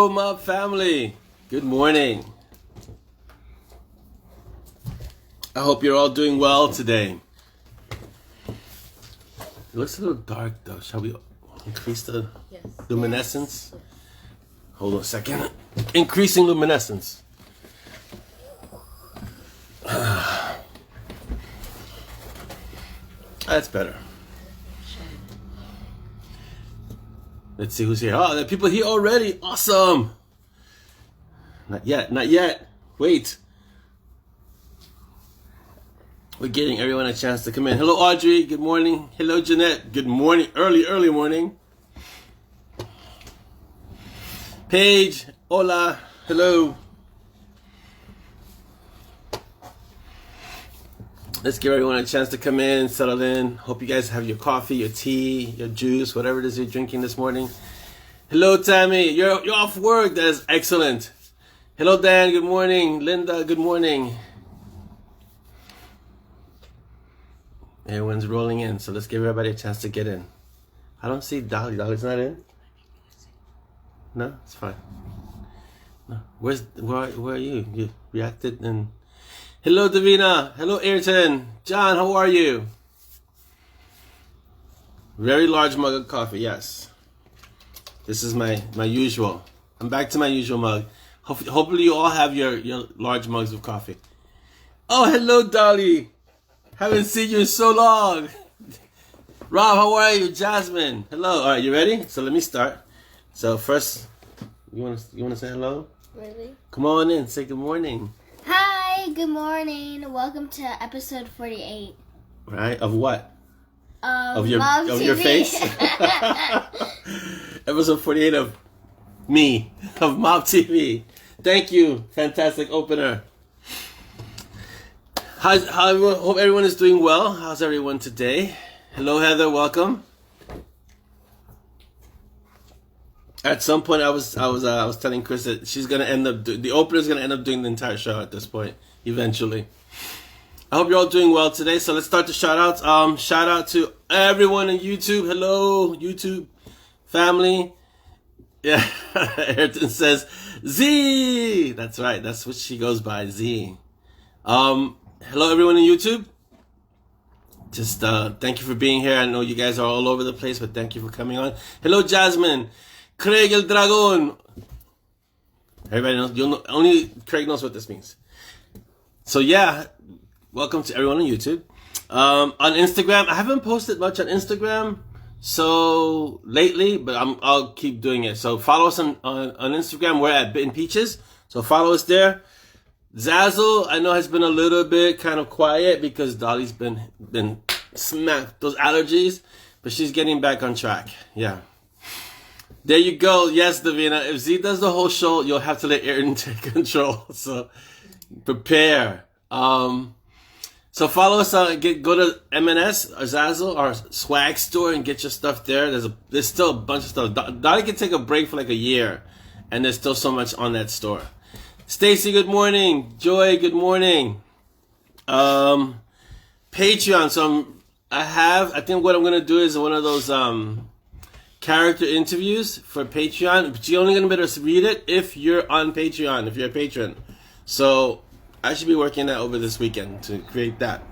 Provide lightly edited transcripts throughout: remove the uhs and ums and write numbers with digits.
Hello, Mob family. Good morning. I hope you're all doing well today. It looks a little dark though. Shall we increase the luminescence? Yes. Hold on a second. Increasing luminescence. That's better. Let's see who's here. Oh, there are people here already. Awesome. Not yet. Not yet. Wait. We're getting everyone a chance to come in. Hello, Audrey. Good morning. Hello, Jeanette. Good morning. Early morning. Paige. Hola. Hello. Let's give everyone a chance to come in, settle in. Hope you guys have your coffee, your tea, your juice, whatever it is you're drinking this morning. Hello, Tammy. You're off work. That is excellent. Hello, Dan. Good morning. Linda. Good morning. Everyone's rolling in, so let's give everybody a chance to get in. I don't see Dolly. Dolly's not in? No? It's fine. No. Where are you? You reacted and... Hello, Davina. Hello, Ayrton. John, how are you? Very large mug of coffee, yes. This is my usual. I'm back to my usual mug. Hopefully you all have your large mugs of coffee. Oh, hello, Dolly. Haven't seen you in so long. Rob, how are you? Jasmine. Hello. All right, you ready? So let me start. So first, you want to say hello? Really? Come on in. Say good morning. Hi, good morning. Welcome to episode 48. Right? Of what? Of your face? Episode 48 of me, of Mob TV. Thank you. Fantastic opener. Hope everyone is doing well. How's everyone today? Hello, Heather. Welcome. At some point, I was telling Chris that she's gonna end up the opener is gonna end up doing the entire show at this point. Eventually. I hope you're all doing well today. So let's start the shout outs. Shout out to everyone on YouTube. Hello, YouTube family. Yeah, Ayrton says Z. That's right. That's what she goes by, Z. Hello, everyone on YouTube. Just thank you for being here. I know you guys are all over the place, but thank you for coming on. Hello, Jasmine. Craig el Dragon. Everybody knows. Only Craig knows what this means. So yeah, welcome to everyone on YouTube. On Instagram, I haven't posted much on Instagram so lately, but I'll keep doing it. So follow us on Instagram. We're at Bitten Peaches. So follow us there. ZAZZLE, I know, has been a little bit kind of quiet because Dolly's been smacked those allergies, but she's getting back on track. Yeah. There you go. Yes, Davina. If Z does the whole show, you'll have to let Ayrton take control. So prepare. So follow us on. Go to M&S or ZAZZLE or Swag Store and get your stuff there. There's still a bunch of stuff. Dolly can take a break for like a year, and there's still so much on that store. Stacy, good morning. Joy, good morning. Patreon. So I think what I'm gonna do is one of those character interviews for Patreon, but you're only gonna be able to read it if you're on Patreon, if you're a patron. So I should be working that over this weekend to create that.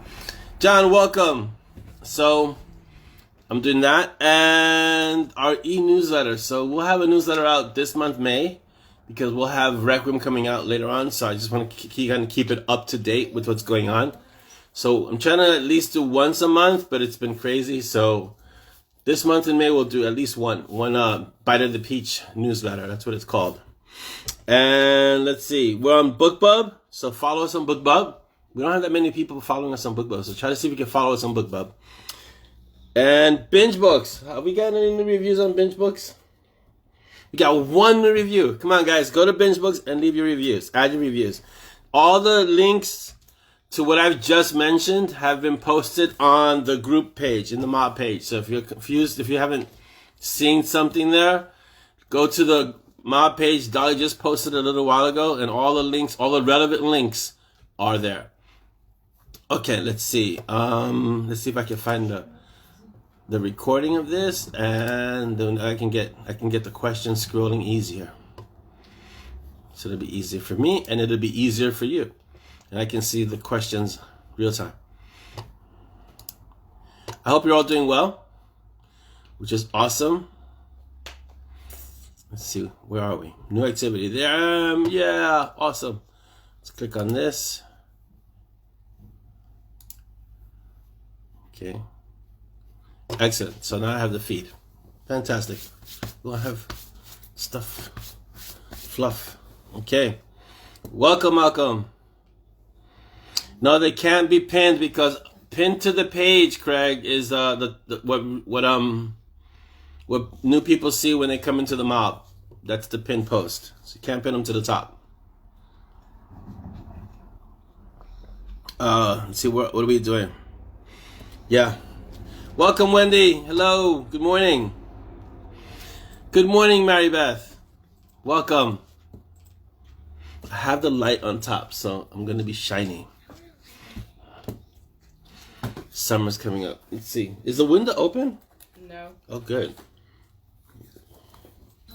John, welcome. So I'm doing that and our e-newsletter. So we'll have a newsletter out this month, May, because we'll have Requiem coming out later on. So I just want to keep it up to date with what's going on. So I'm trying to at least do once a month, but it's been crazy. So this month in May, we'll do at least one Bite of the Peach newsletter. That's what it's called. And let's see. We're on BookBub. So follow us on BookBub. We don't have that many people following us on BookBub. So try to see if we can follow us on BookBub. And Binge Books. Have we got any reviews on Binge Books? We got one review. Come on, guys. Go to Binge Books and leave your reviews. Add your reviews. All the links to what I've just mentioned have been posted on the group page, in the mob page. So if you're confused, if you haven't seen something there, go to the mob page. Dolly just posted a little while ago, and all the links, all the relevant links are there. Okay, let's see. Let's see if I can find the recording of this, and then I can get the questions scrolling easier. So it'll be easier for me, and it'll be easier for you. And I can see the questions real time. I hope you're all doing well, which is awesome. Let's see, where are we? New activity. There I am. Yeah, awesome. Let's click on this. Okay. Excellent. So now I have the feed. Fantastic. We'll have stuff, fluff. Okay. Welcome. No, they can't be pinned because pinned to the page, Craig, is what new people see when they come into the mob. That's the pin post. So you can't pin them to the top. Let's see, what are we doing? Yeah. Welcome, Wendy. Hello. Good morning. Good morning, Mary Beth. Welcome. I have the light on top, so I'm going to be shiny. Summer's coming up. Let's see. Is the window open? No. Oh, good.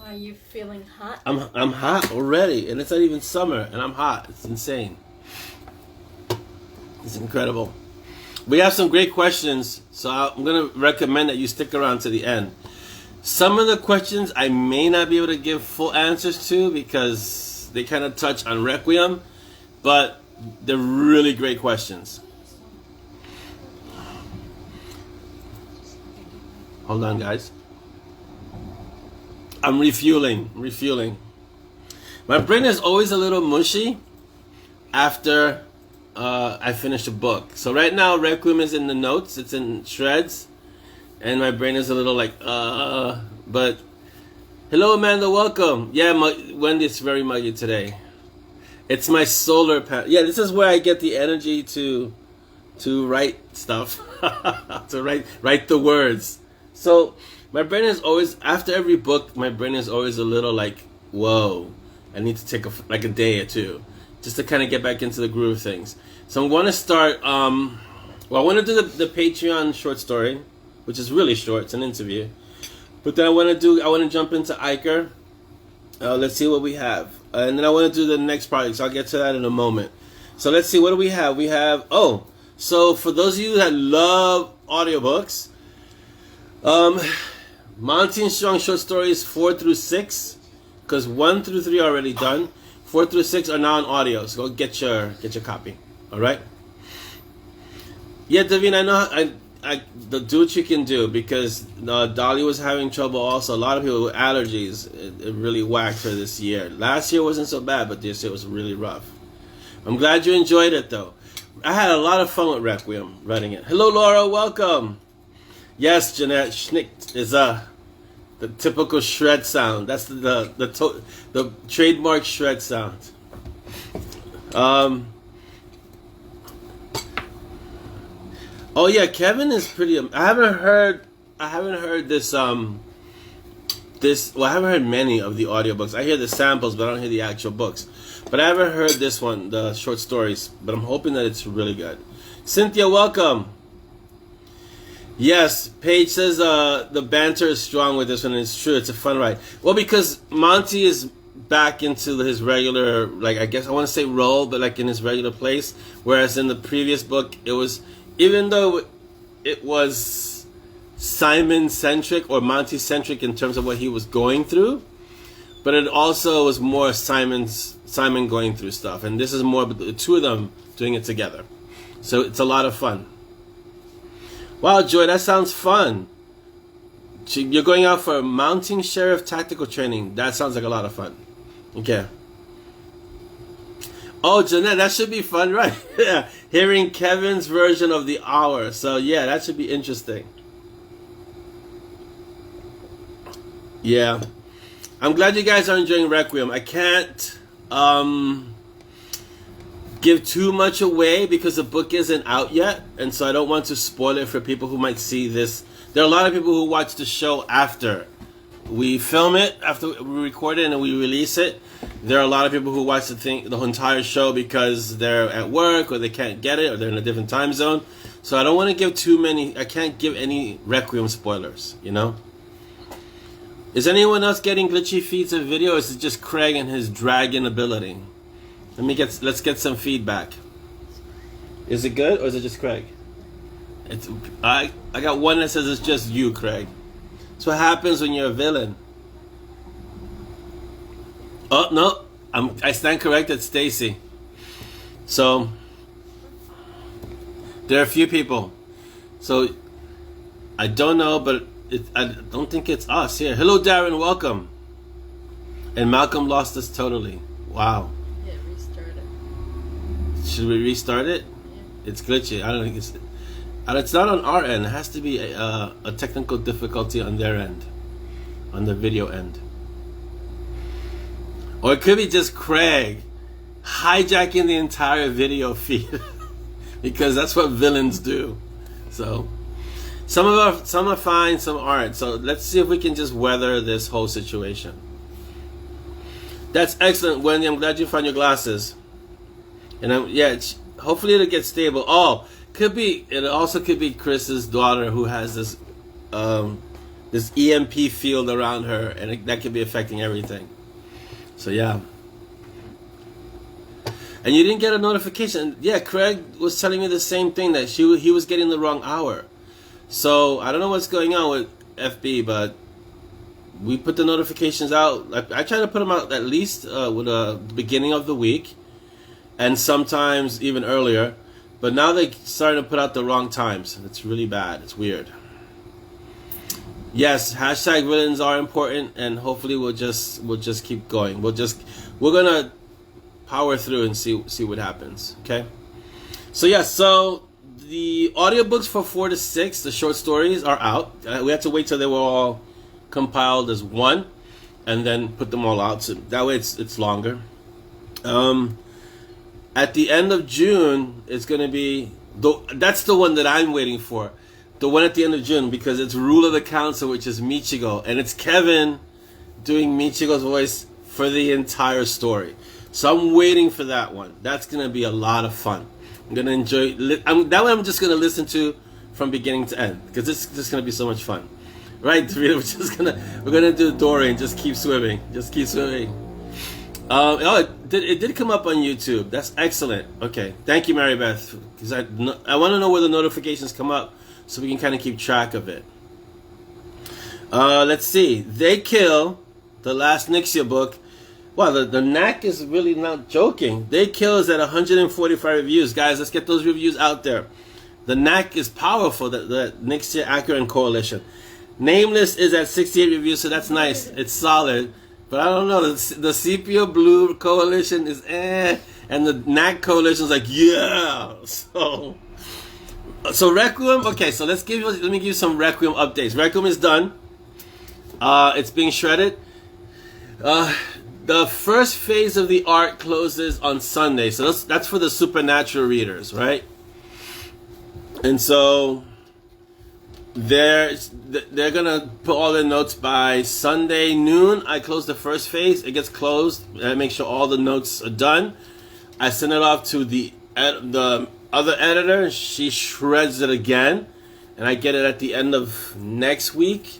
Are you feeling hot? I'm hot already, and it's not even summer, and I'm hot. It's insane. It's incredible. We have some great questions, so I'm going to recommend that you stick around to the end. Some of the questions I may not be able to give full answers to because they kind of touch on Requiem, but they're really great questions. Hold on, guys. I'm refueling. My brain is always a little mushy after I finish a book. So right now, Requiem is in the notes. It's in shreds. And my brain is a little like, but hello, Amanda, welcome. Yeah, Wendy, it's very muggy today. It's my solar panel. Yeah, this is where I get the energy to write stuff, to write the words. So my brain is always, after every book, my brain is always a little like, whoa, I need to take a day or two just to kind of get back into the groove of things. So I'm going to start, I want to do the Patreon short story, which is really short. It's an interview. But then I want to jump into Iker. Let's see what we have. And then I want to do the next project, so I'll get to that in a moment. So let's see, what do we have? We have, so for those of you that love audiobooks, Monty and Strong short stories 4 through 6, because 1 through 3 are already done. 4 through 6 are now on audio, so go get your copy. All right. Yeah, Davina, I know do what you can do, because Dolly was having trouble also. A lot of people with allergies, it really whacked her this year. Last year wasn't so bad, but this year was really rough. I'm glad you enjoyed it though. I had a lot of fun with Requiem writing it. Hello, Laura, welcome. Yes, Jeanette, schnick is the typical shred sound. That's the trademark shred sound. Oh yeah, Kevin is pretty. I haven't heard this. I haven't heard many of the audiobooks. I hear the samples, but I don't hear the actual books. But I haven't heard this one, the short stories. But I'm hoping that it's really good. Cynthia, welcome. Yes, Paige says the banter is strong with this one, and it's true. It's a fun ride. Well, because Monty is back into his regular, like, I guess I want to say role, but like in his regular place. Whereas in the previous book, it was, even though it was Simon-centric or Monty-centric in terms of what he was going through, but it also was more Simon going through stuff. And this is more the two of them doing it together. So it's a lot of fun. Wow, Joy, that sounds fun. You're going out for a mounting sheriff tactical training. That sounds like a lot of fun. Okay. Oh, Jeanette, that should be fun, right? Yeah. Hearing Kevin's version of the hour. So, yeah, that should be interesting. Yeah. I'm glad you guys are enjoying Requiem. I can't give too much away because the book isn't out yet. And so I don't want to spoil it for people who might see this. There are a lot of people who watch the show after we film it, after we record it and we release it. There are a lot of people who watch the entire show because they're at work or they can't get it or they're in a different time zone. So I don't want to give too many. I can't give any Requiem spoilers, you know. Is anyone else getting glitchy feeds of video, or is it just Craig and his dragon ability? Let's get some feedback. Is it good, or is it just Craig? I got one that says it's just you, Craig. That's what happens when you're a villain. Oh no, I stand corrected, Stacy. So there are a few people. So I don't know, but I don't think it's us here. Hello, Darren, welcome. And Malcolm lost us totally. Wow. Yeah, restart it. Should we restart it? Yeah. It's glitchy. I don't think it's not on our end. It has to be a technical difficulty on their end, on the video end. Or it could be just Craig hijacking the entire video feed because that's what villains do. So some are fine, some aren't. So let's see if we can just weather this whole situation. That's excellent, Wendy. I'm glad you found your glasses. And hopefully it'll get stable. Oh, it also could be Chris's daughter who has this EMP field around her, and that could be affecting everything. So yeah. And you didn't get a notification. Yeah, Craig was telling me the same thing, that he was getting the wrong hour. So I don't know what's going on with FB, but we put the notifications out. I try to put them out at least with the beginning of the week, and sometimes even earlier. But now they're starting to put out the wrong times. It's really bad. It's weird. Yes, hashtag villains are important, and hopefully we'll just keep going. We're gonna power through and see what happens. Okay. So yeah, so the audiobooks for 4 to 6, the short stories, are out. We had to wait till they were all compiled as one, and then put them all out. So that way it's longer. At the end of June, it's gonna be that's the one that I'm waiting for. The one at the end of June, because it's Rule of the Council, which is Michigo, and it's Kevin doing Michigo's voice for the entire story. So I'm waiting for that one. That's gonna be a lot of fun. I'm gonna enjoy. That one I'm just gonna listen to from beginning to end, because it's just gonna be so much fun, right? We're gonna do Dory and just keep swimming. Just keep swimming. It did come up on YouTube. That's excellent. Okay, thank you, Mary Beth, because I want to know where the notifications come up, so we can kind of keep track of it. Let's see. They Kill, the last Nixia book. Wow, the knack is really not joking. They Kill is at 145 reviews. Guys, let's get those reviews out there. The knack is powerful, the Nixia, Accurate, and Coalition. Nameless is at 68 reviews, so that's nice. It's solid. But I don't know, the Sepia Blue Coalition is and the knack Coalition is like, yeah. So Requiem, okay, so let me give you some Requiem updates. Requiem is done. It's being shredded. The first phase of the art closes on Sunday, so that's for the supernatural readers, right? And so they're gonna put all their notes by Sunday noon. I close the first phase. It gets closed. I make sure all the notes are done. I send it off to the other editor. She shreds it again, and I get it at the end of next week.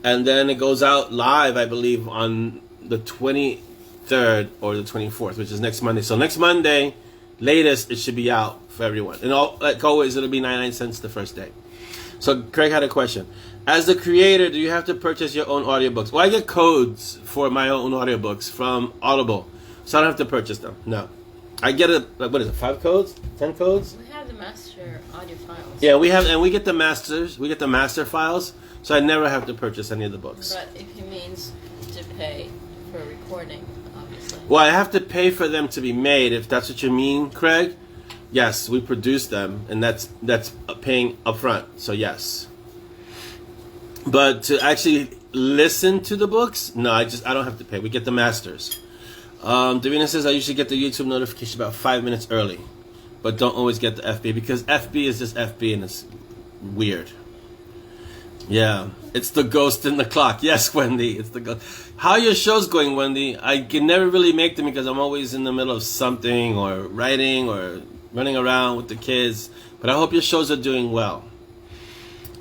And then it goes out live, I believe, on the 23rd or the 24th, which is next Monday. So next Monday, latest, it should be out for everyone. And like always, it'll be 99 cents the first day. So Craig had a question. As the creator, do you have to purchase your own audiobooks? Well, I get codes for my own audiobooks from Audible, so I don't have to purchase them. No. I get what is it, 5 codes? 10 codes? We have the master audio files. Yeah, we get the masters. We get the master files, so I never have to purchase any of the books. But if he means to pay for recording, obviously. Well, I have to pay for them to be made, if that's what you mean, Craig. Yes, we produce them, and that's paying upfront. So yes. But to actually listen to the books, no, I don't have to pay. We get the masters. Davina says I usually get the YouTube notification about 5 minutes early, but don't always get the FB, because FB is just FB and it's weird. Yeah, it's the ghost in the clock. Yes, Wendy, it's the ghost. How are your shows going, Wendy? I can never really make them because I'm always in the middle of something, or writing, or running around with the kids. But I hope your shows are doing well.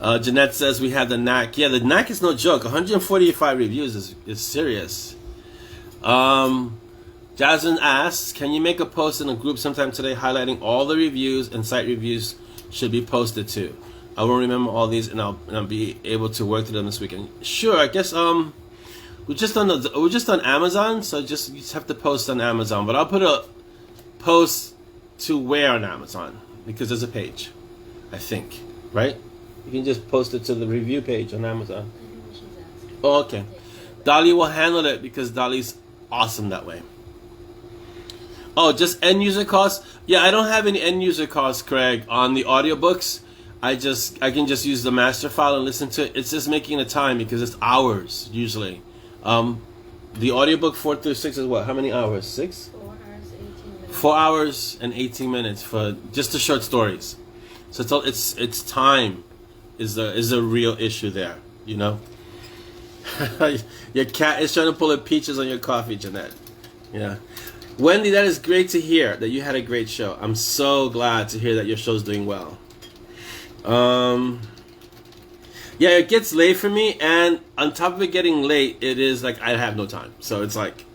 Jeanette says we have the knack. Yeah, the knack is no joke. 145 reviews is serious. Jasmine asks, can you make a post in a group sometime today highlighting all the reviews and site reviews should be posted to? I will remember all these and I'll be able to work through them this weekend. Sure, I guess we're just on Amazon, so you just have to post on Amazon. But I'll put a post to where on Amazon because there's a page, I think, right? You can just post it to the review page on Amazon. Oh, okay. Dolly will handle it because Dolly's awesome that way. Oh, just end user costs? Yeah, I don't have any end user costs, Craig, on the audiobooks. I can just use the master file and listen to it. It's just making the time because it's hours usually. The audiobook 4 through 6 is what? How many hours? 6? 4 hours, 18 minutes. 4 hours and 18 minutes for just the short stories. So it's time is a real issue there, you know. Your cat is trying to pull the peaches on your coffee, Jeanette. Yeah. Wendy, that is great to hear that you had a great show. I'm so glad to hear that your show's doing well. Yeah, it gets late for me, and on top of it getting late, it is like I have no time. So it's like,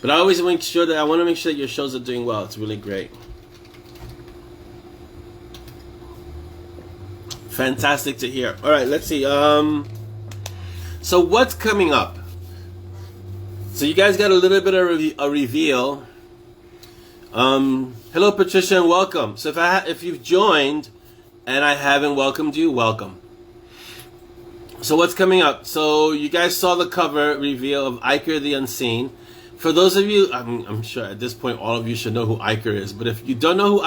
but I always make sure that I want to make sure that your shows are doing well. It's really great. Fantastic to hear. All right, let's see. So what's coming up? So you guys got a little bit of a reveal. Hello, Patricia, and welcome. So if you've joined and I haven't welcomed you, welcome. So what's coming up? So you guys saw the cover reveal of Iker the Unseen. For those of you, I'm sure at this point all of you should know who Iker is. But if you don't know who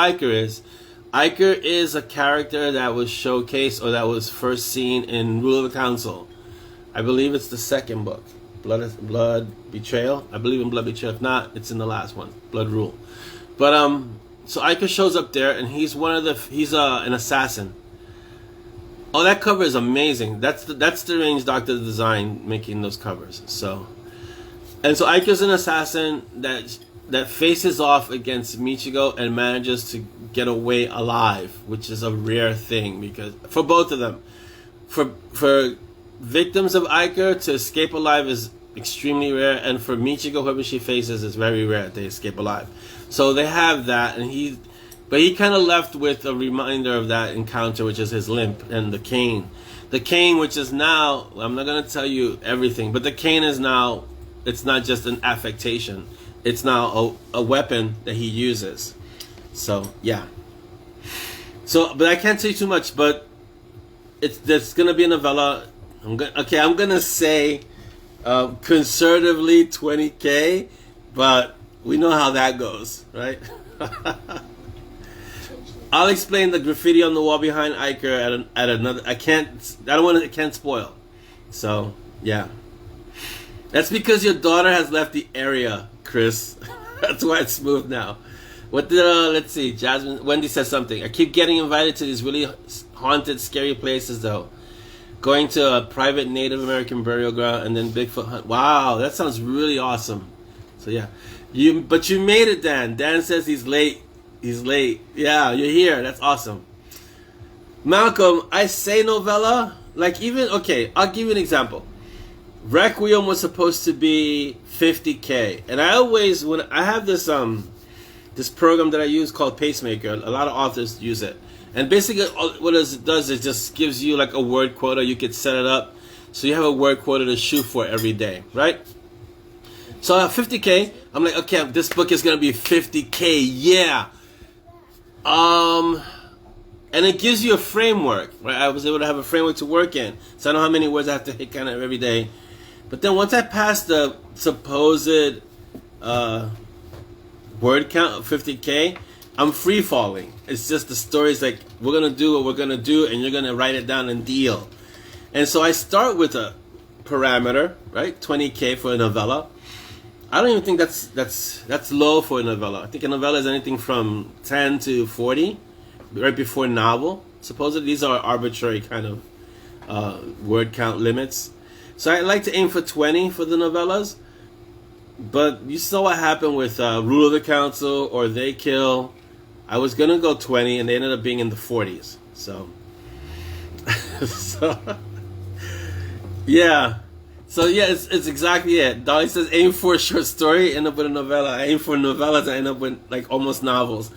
Iker is a character that was showcased or that was first seen in Rule of the Council. I believe it's the second book, Blood Betrayal. I believe in Blood Betrayal. If not, it's in the last one, Blood Rule. But so Iker shows up there, and he's an assassin. Oh, that cover is amazing. That's the range Doctor Design making those covers. So Iker's an assassin that faces off against Michigo and manages to get away alive, which is a rare thing because for both of them, for victims of Iker to escape alive is extremely rare, and for Michigo, whoever she faces, is very rare they escape alive. So they have that, and he kind of left with a reminder of that encounter, which is his limp and the cane. The cane, which is now, I'm not going to tell you everything, but the cane is now, it's not just an affectation. It's now a weapon that he uses. So, yeah. So, but I can't tell you too much, but there's going to be a novella. I'm going to say conservatively 20K, but we know how that goes, right? I'll explain the graffiti on the wall behind Iker at another. I can't spoil. So, yeah. That's because your daughter has left the area, Chris. That's why it's smooth now. Let's see. Wendy says something. I keep getting invited to these really haunted, scary places, though. Going to a private Native American burial ground and then Bigfoot hunt. Wow, that sounds really awesome. So, yeah. But you made it, Dan. Dan says he's late. He's late. Yeah, you're here. That's awesome. Malcolm, I say novella. Okay, I'll give you an example. Requiem was supposed to be 50K. And when I have this program that I use called Pacemaker, a lot of authors use it. And basically what it does is just gives you like a word quota. You could set it up so you have a word quota to shoot for every day, right? So I have 50K. I'm like, okay, this book is going to be 50K. Yeah. And it gives you a framework, right? I was able to have a framework to work in. So I know how many words I have to hit kind of every day. But then once I pass the supposed word count of 50K, I'm free falling. It's just the story's like, we're going to do what we're going to do, and you're going to write it down and deal. And so I start with a parameter, right? 20K for a novella. I don't even think that's low for a novella. I think a novella is anything from 10 to 40, right before novel. Supposedly these are arbitrary kind of word count limits. So I like to aim for 20 for the novellas. But you saw what happened with Rule of the Council or They Kill. I was going to go 20 and they ended up being in the 40s. So So, yeah. So yeah, it's exactly it. Dolly says aim for a short story, end up with a novella. I aim for novellas, I end up with like almost novels.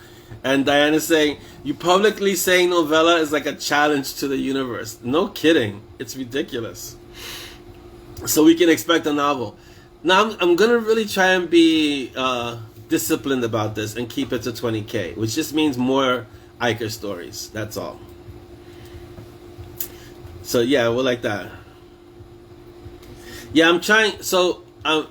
And Diana's saying, you publicly saying novella is like a challenge to the universe. No kidding. It's ridiculous. So we can expect a novel. Now I'm gonna really try and be disciplined about this and keep it to 20K, which just means more Iker stories. That's all. So yeah, we're like that. Yeah, I'm trying. So I'm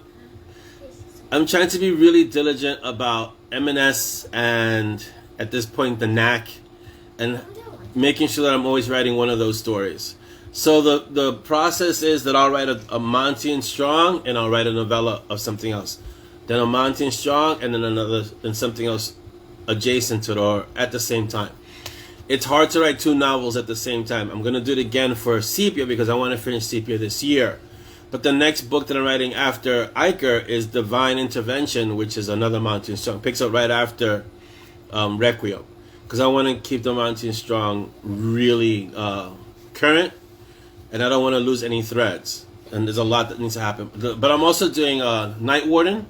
trying to be really diligent about M&S and at this point the knack, and making sure that I'm always writing one of those stories. So the process is that I'll write a Monty and Strong, and I'll write a novella of something else. Then a Monty and Strong, and then another, and something else adjacent to it or at the same time. It's hard to write two novels at the same time. I'm going to do it again for Sepia because I want to finish Sepia this year. But the next book that I'm writing after Iker is Divine Intervention, which is another Monty and Strong. Picks up right after Requiem. Because I want to keep the Monty and Strong really current. And I don't want to lose any threads. And there's a lot that needs to happen. But I'm also doing Night Warden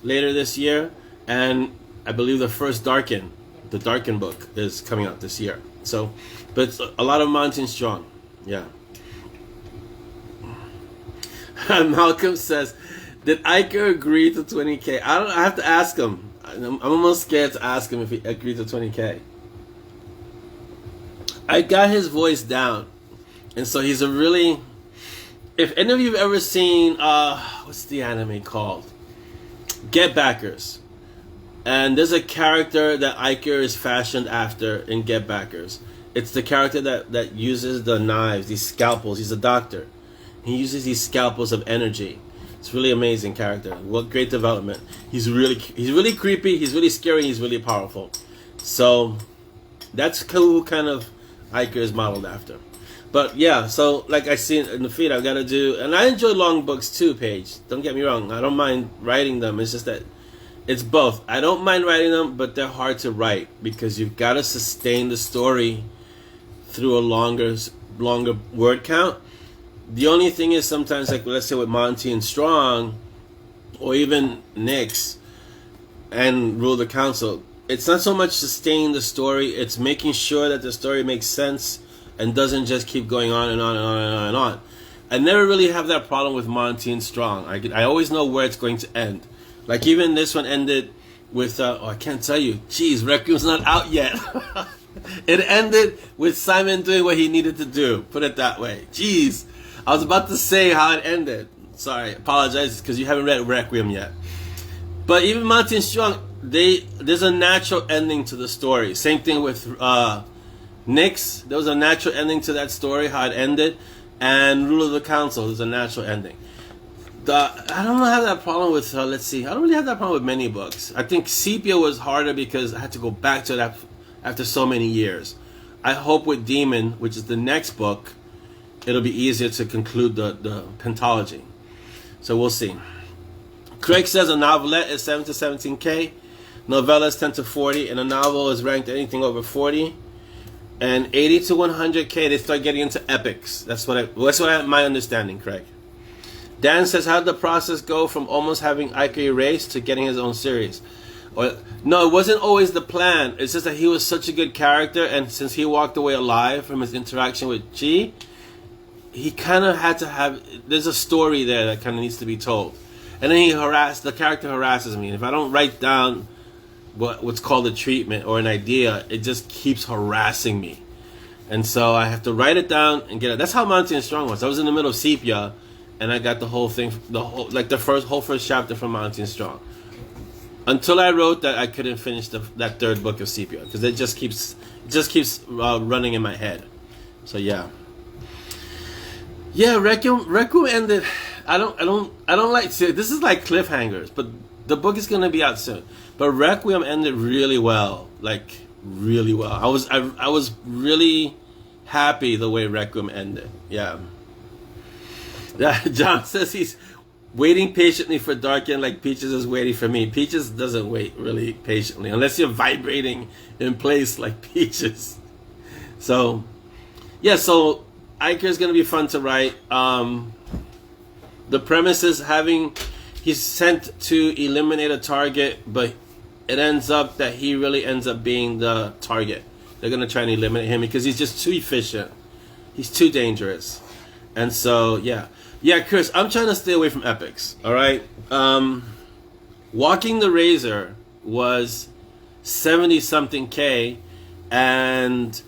later this year. And I believe the first Darken, the Darken book, is coming out this year. So, but it's a lot of Monty and Strong. Yeah. Malcolm says, did Iker agree to 20K? I have to ask him. I'm almost scared to ask him if he agreed to 20K. I got his voice down. And so he's a really... If any of you have ever seen... what's the anime called? Get Backers. And there's a character that Iker is fashioned after in Get Backers. It's the character that uses the knives, these scalpels. He's a doctor. He uses these scalpels of energy. It's really amazing character. What great development. He's really creepy, he's really scary, he's really powerful. So that's who kind of Iker is modeled after. But yeah, so like I see in the feed, I've got to do, and I enjoy long books too, Paige. Don't get me wrong. I don't mind writing them. It's just that it's both. I don't mind writing them, but they're hard to write because you've got to sustain the story through a longer word count. The only thing is sometimes, like let's say with Monty and Strong, or even Nyx and Rule the Council, it's not so much sustaining the story, it's making sure that the story makes sense and doesn't just keep going on and on and on and on and on. I never really have that problem with Monty and Strong. I always know where it's going to end. Like even this one ended with, I can't tell you, geez, Requiem's not out yet. It ended with Simon doing what he needed to do, put it that way. Jeez. I was about to say how it ended. Sorry, apologize because you haven't read Requiem yet. But even Monty and Strong, there's a natural ending to the story. Same thing with Nyx. There was a natural ending to that story, how it ended. And Rule of the Council, there's a natural ending. I don't have that problem with, let's see, I don't really have that problem with many books. I think Sepia was harder because I had to go back to that after so many years. I hope with Demon, which is the next book, it'll be easier to conclude the pentology. So we'll see. Craig says a novelette is 7 to 17K, novella is 10 to 40, and a novel is ranked anything over 40. And 80 to 100K, they start getting into epics. That's my understanding, Craig. Dan says, how did the process go from almost having Iker erased to getting his own series? No, it wasn't always the plan. It's just that he was such a good character, and since he walked away alive from his interaction with Chi, he kind of had to have, there's a story there that kind of needs to be told. And then the character harasses me. And if I don't write down what's called a treatment or an idea, it just keeps harassing me. And so I have to write it down and get it. That's how Monty and Strong was. I was in the middle of Sepia, and I got the whole thing, the first chapter from Monty and Strong. Until I wrote that, I couldn't finish that third book of Sepia because it just keeps running in my head. So yeah. Yeah, Requiem ended. I don't like. See, this is like cliffhangers, but the book is gonna be out soon. But Requiem ended really well, like really well. I was really happy the way Requiem ended. Yeah. John says he's waiting patiently for Darken, like Peaches is waiting for me. Peaches doesn't wait really patiently unless you're vibrating in place like Peaches. So, yeah. So Iker is going to be fun to write. The premise is he's sent to eliminate a target, but it ends up that he really ends up being the target. They're going to try and eliminate him because he's just too efficient. He's too dangerous. And so, yeah. Yeah, Chris, I'm trying to stay away from epics, all right? Walking the Razor was 70-something K, and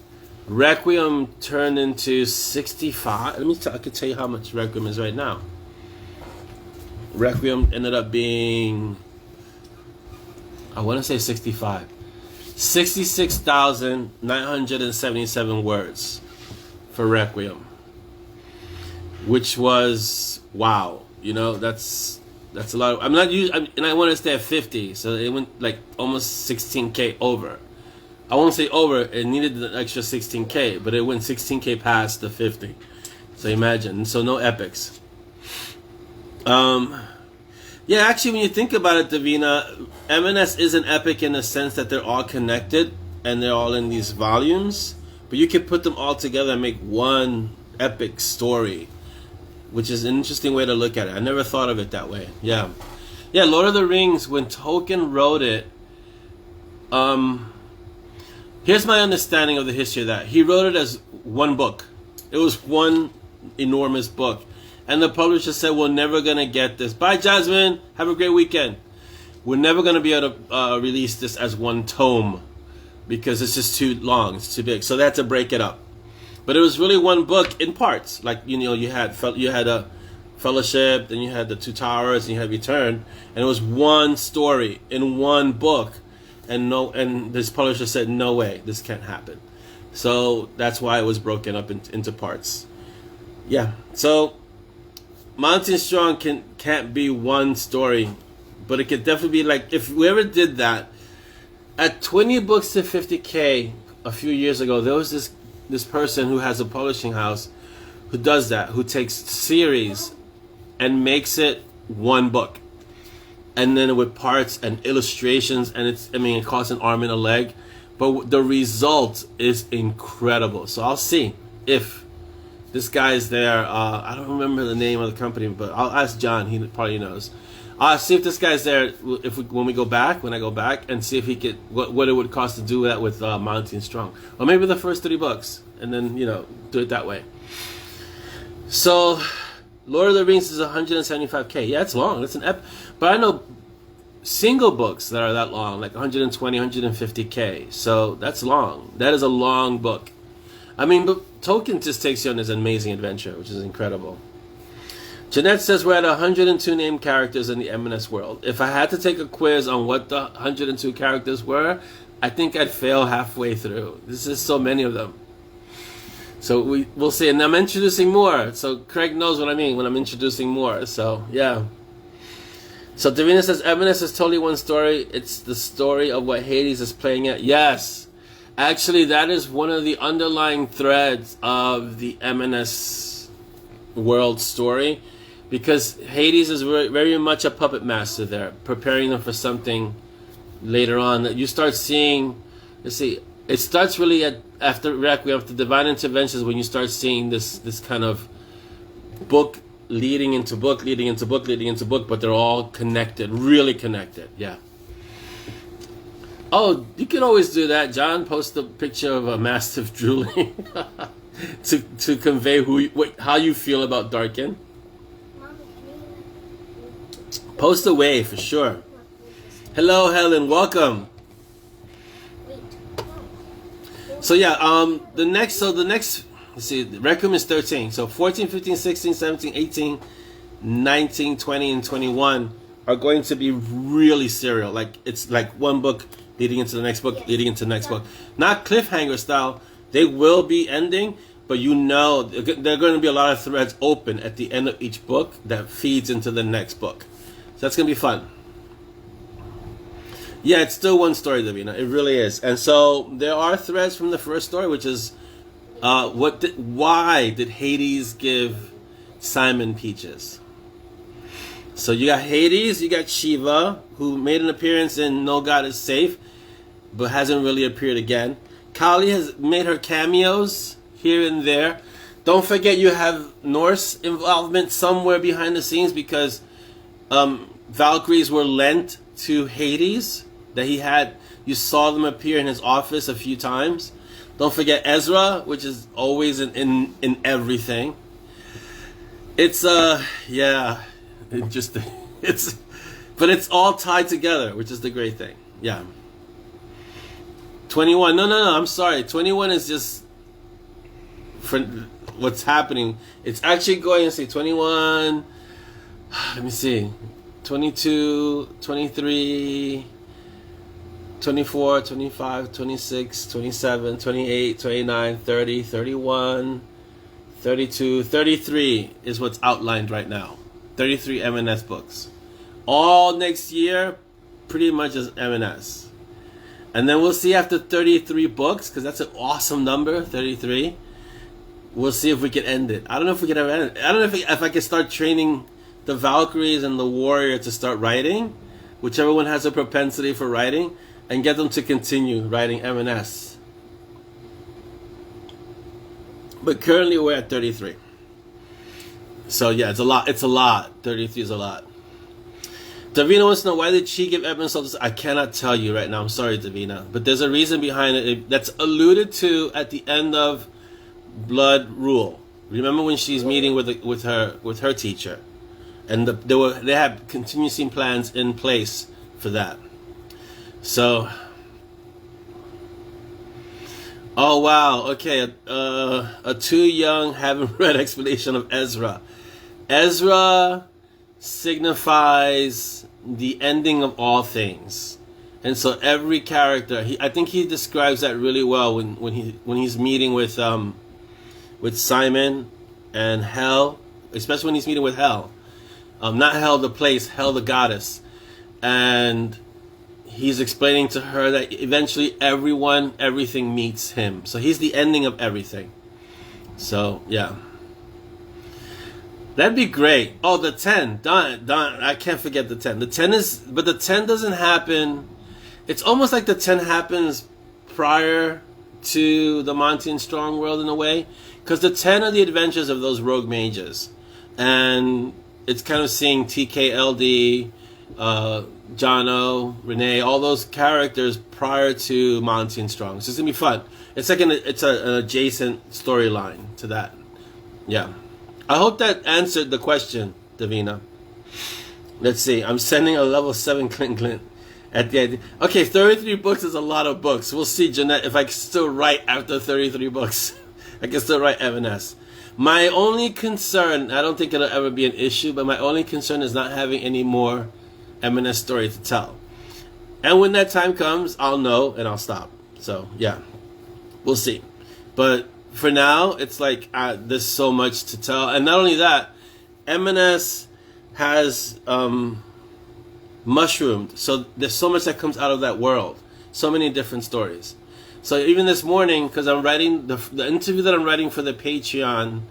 Requiem turned into 65. I can tell you how much Requiem is right now. Requiem ended up being, I want to say 65. 66,977 words for Requiem. Which was, wow. You know, that's a lot. And I want to stay at 50, so it went like almost 16K over. I won't say over, it needed an extra 16K, but it went 16K past the 50. So imagine. So no epics. Yeah, actually, when you think about it, Davina, M&S is an epic in the sense that they're all connected and they're all in these volumes, but you can put them all together and make one epic story, which is an interesting way to look at it. I never thought of it that way. Yeah, Lord of the Rings, when Tolkien wrote it, here's my understanding of the history of that. He wrote it as one book. It was one enormous book. And the publisher said, we're never going to get this. Bye, Jasmine. Have a great weekend. We're never going to be able to release this as one tome because it's just too long. It's too big. So they had to break it up. But it was really one book in parts. Like, you know, you had a Fellowship, then you had the Two Towers, and you had Return. And it was one story in one book. And this publisher said, no way, this can't happen. So that's why it was broken up into parts. Yeah. So Monty and Strong can't be one story, but it could definitely be like, if whoever did that, at 20 books to 50K a few years ago, there was this person who has a publishing house who does that, who takes series and makes it one book. And then with parts and illustrations, and it costs an arm and a leg, but the result is incredible. So I'll see if this guy's there. I don't remember the name of the company, but I'll ask John. He probably knows. I'll see if this guy's there when I go back, and see if he could what it would cost to do that with Monty and Strong, or maybe the first 30 books, and then do it that way. So, Lord of the Rings is 175K. Yeah, it's long. It's an but I know single books that are that long, like 120, 150K. So that's long. That is a long book. I mean, but Tolkien just takes you on this amazing adventure, which is incredible. Jeanette says we're at 102 named characters in the M&S world. If I had to take a quiz on what the 102 characters were, I think I'd fail halfway through. This is so many of them. So we'll see. And I'm introducing more. So Craig knows what I mean when I'm introducing more. So, yeah. So Davina says M&S is totally one story. It's the story of what Hades is playing at. Yes. Actually, that is one of the underlying threads of the M&S world story, because Hades is very, very much a puppet master there, preparing them for something later on that you start seeing. Let's see, it starts really after Requiem, after Divine Interventions, when you start seeing this kind of book leading into book, leading into book, leading into book, but they're all connected, really connected. Yeah. Oh, you can always do that, John. Post a picture of a mastiff drooling to convey how you feel about Darkin. Post away for sure. Hello, Helen. Welcome. So yeah, the next. Let's see. Requiem is 13. So 14, 15, 16, 17, 18, 19, 20, and 21 are going to be really serial. Like it's like one book leading into the next book, leading into the next book. Not cliffhanger style. They will be ending, but there are going to be a lot of threads open at the end of each book that feeds into the next book. So that's going to be fun. Yeah, it's still one story, Davina. It really is. And so there are threads from the first story, which is why did Hades give Simon peaches? So you got Hades, you got Shiva, who made an appearance in No God is Safe, but hasn't really appeared again. Kali has made her cameos here and there. Don't forget you have Norse involvement somewhere behind the scenes because Valkyries were lent to Hades. That he had, you saw them appear in his office a few times. Don't forget Ezra, which is always in everything. It's yeah, interesting. But it's all tied together, which is the great thing. Yeah. 21. No, I'm sorry. 21 is just for what's happening. It's actually going to say 21. Let me see. 22, 23, 24, 25, 26, 27, 28, 29, 30, 31, 32, 33 is what's outlined right now. 33 M&S books. All next year, pretty much is M&S. And then we'll see after 33 books, because that's an awesome number, 33. We'll see if we can end it. I don't know if we can ever end it. I don't know if I can start training the Valkyries and the Warrior to start writing, whichever one has a propensity for writing, and get them to continue writing M&S. But currently we're at 33. So yeah, it's a lot. It's a lot. 33 is a lot. Davina wants to know, why did she give Edmund salt? I cannot tell you right now. I'm sorry, Davina. But there's a reason behind it that's alluded to at the end of Blood Rule. Remember when she's meeting with her teacher, and they had contingency plans in place for that. So, oh wow, okay, a too young haven't read explanation of Ezra. Ezra signifies the ending of all things, and so every character, I think he describes that really well when he's meeting with Simon and Hel, especially when he's meeting with Hel, not Hel the place, Hel the goddess, and he's explaining to her that eventually everything meets him. So he's the ending of everything. So yeah. That'd be great. Oh, the 10. Done. I can't forget the 10. The 10 but the 10 doesn't happen. It's almost like the 10 happens prior to the Monty and Strong world in a way. Because the 10 are the adventures of those rogue mages. And it's kind of seeing TKLD, Jono, Renee, all those characters prior to Monty and Strong. So it's going to be fun. It's like an adjacent storyline to that. Yeah. I hope that answered the question, Davina. Let's see. I'm sending a level 7 Clint at the end. Okay, 33 books is a lot of books. We'll see, Jeanette, if I can still write after 33 books. I can still write M&S. My only concern, I don't think it'll ever be an issue, but my only concern is not having any more M&S story to tell. And when that time comes, I'll know and I'll stop. So, yeah. We'll see. But for now, it's like there's so much to tell. And not only that, M&S has mushroomed. So there's so much that comes out of that world. So many different stories. So even this morning, because I'm writing, the interview that I'm writing for the Patreon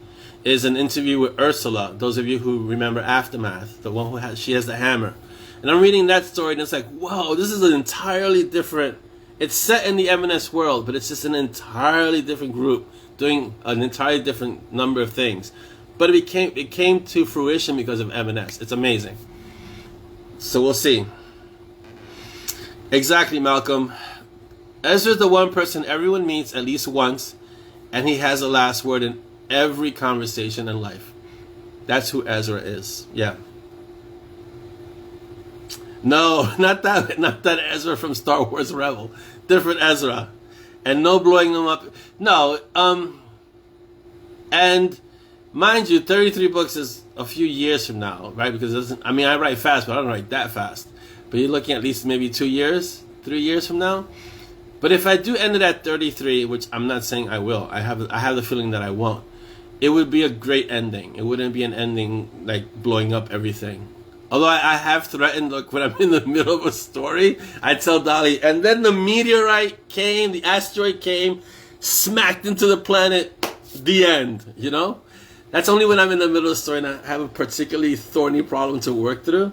is an interview with Ursula. Those of you who remember Aftermath, the one who she has the hammer. And I'm reading that story and it's like, whoa, this is an entirely different, it's set in the M&S world, but it's just an entirely different group doing an entirely different number of things. But it came to fruition because of M&S. It's amazing. So we'll see. Exactly, Malcolm. Ezra's the one person everyone meets at least once, and he has the last word in every conversation in life. That's who Ezra is. Yeah. No, not that Ezra from Star Wars Rebel. Different Ezra. And no blowing them up. No, and mind you, 33 books is a few years from now, right? Because it doesn't, I mean, I write fast, but I don't write that fast. But you're looking at least maybe 2 years, 3 years from now. But if I do end it at 33, which I'm not saying I will, I have the feeling that I won't, it would be a great ending. It wouldn't be an ending like blowing up everything. Although I have threatened, look, when I'm in the middle of a story, I tell Dolly, and then the meteorite came, the asteroid came, smacked into the planet, the end, you know? That's only when I'm in the middle of the story and I have a particularly thorny problem to work through,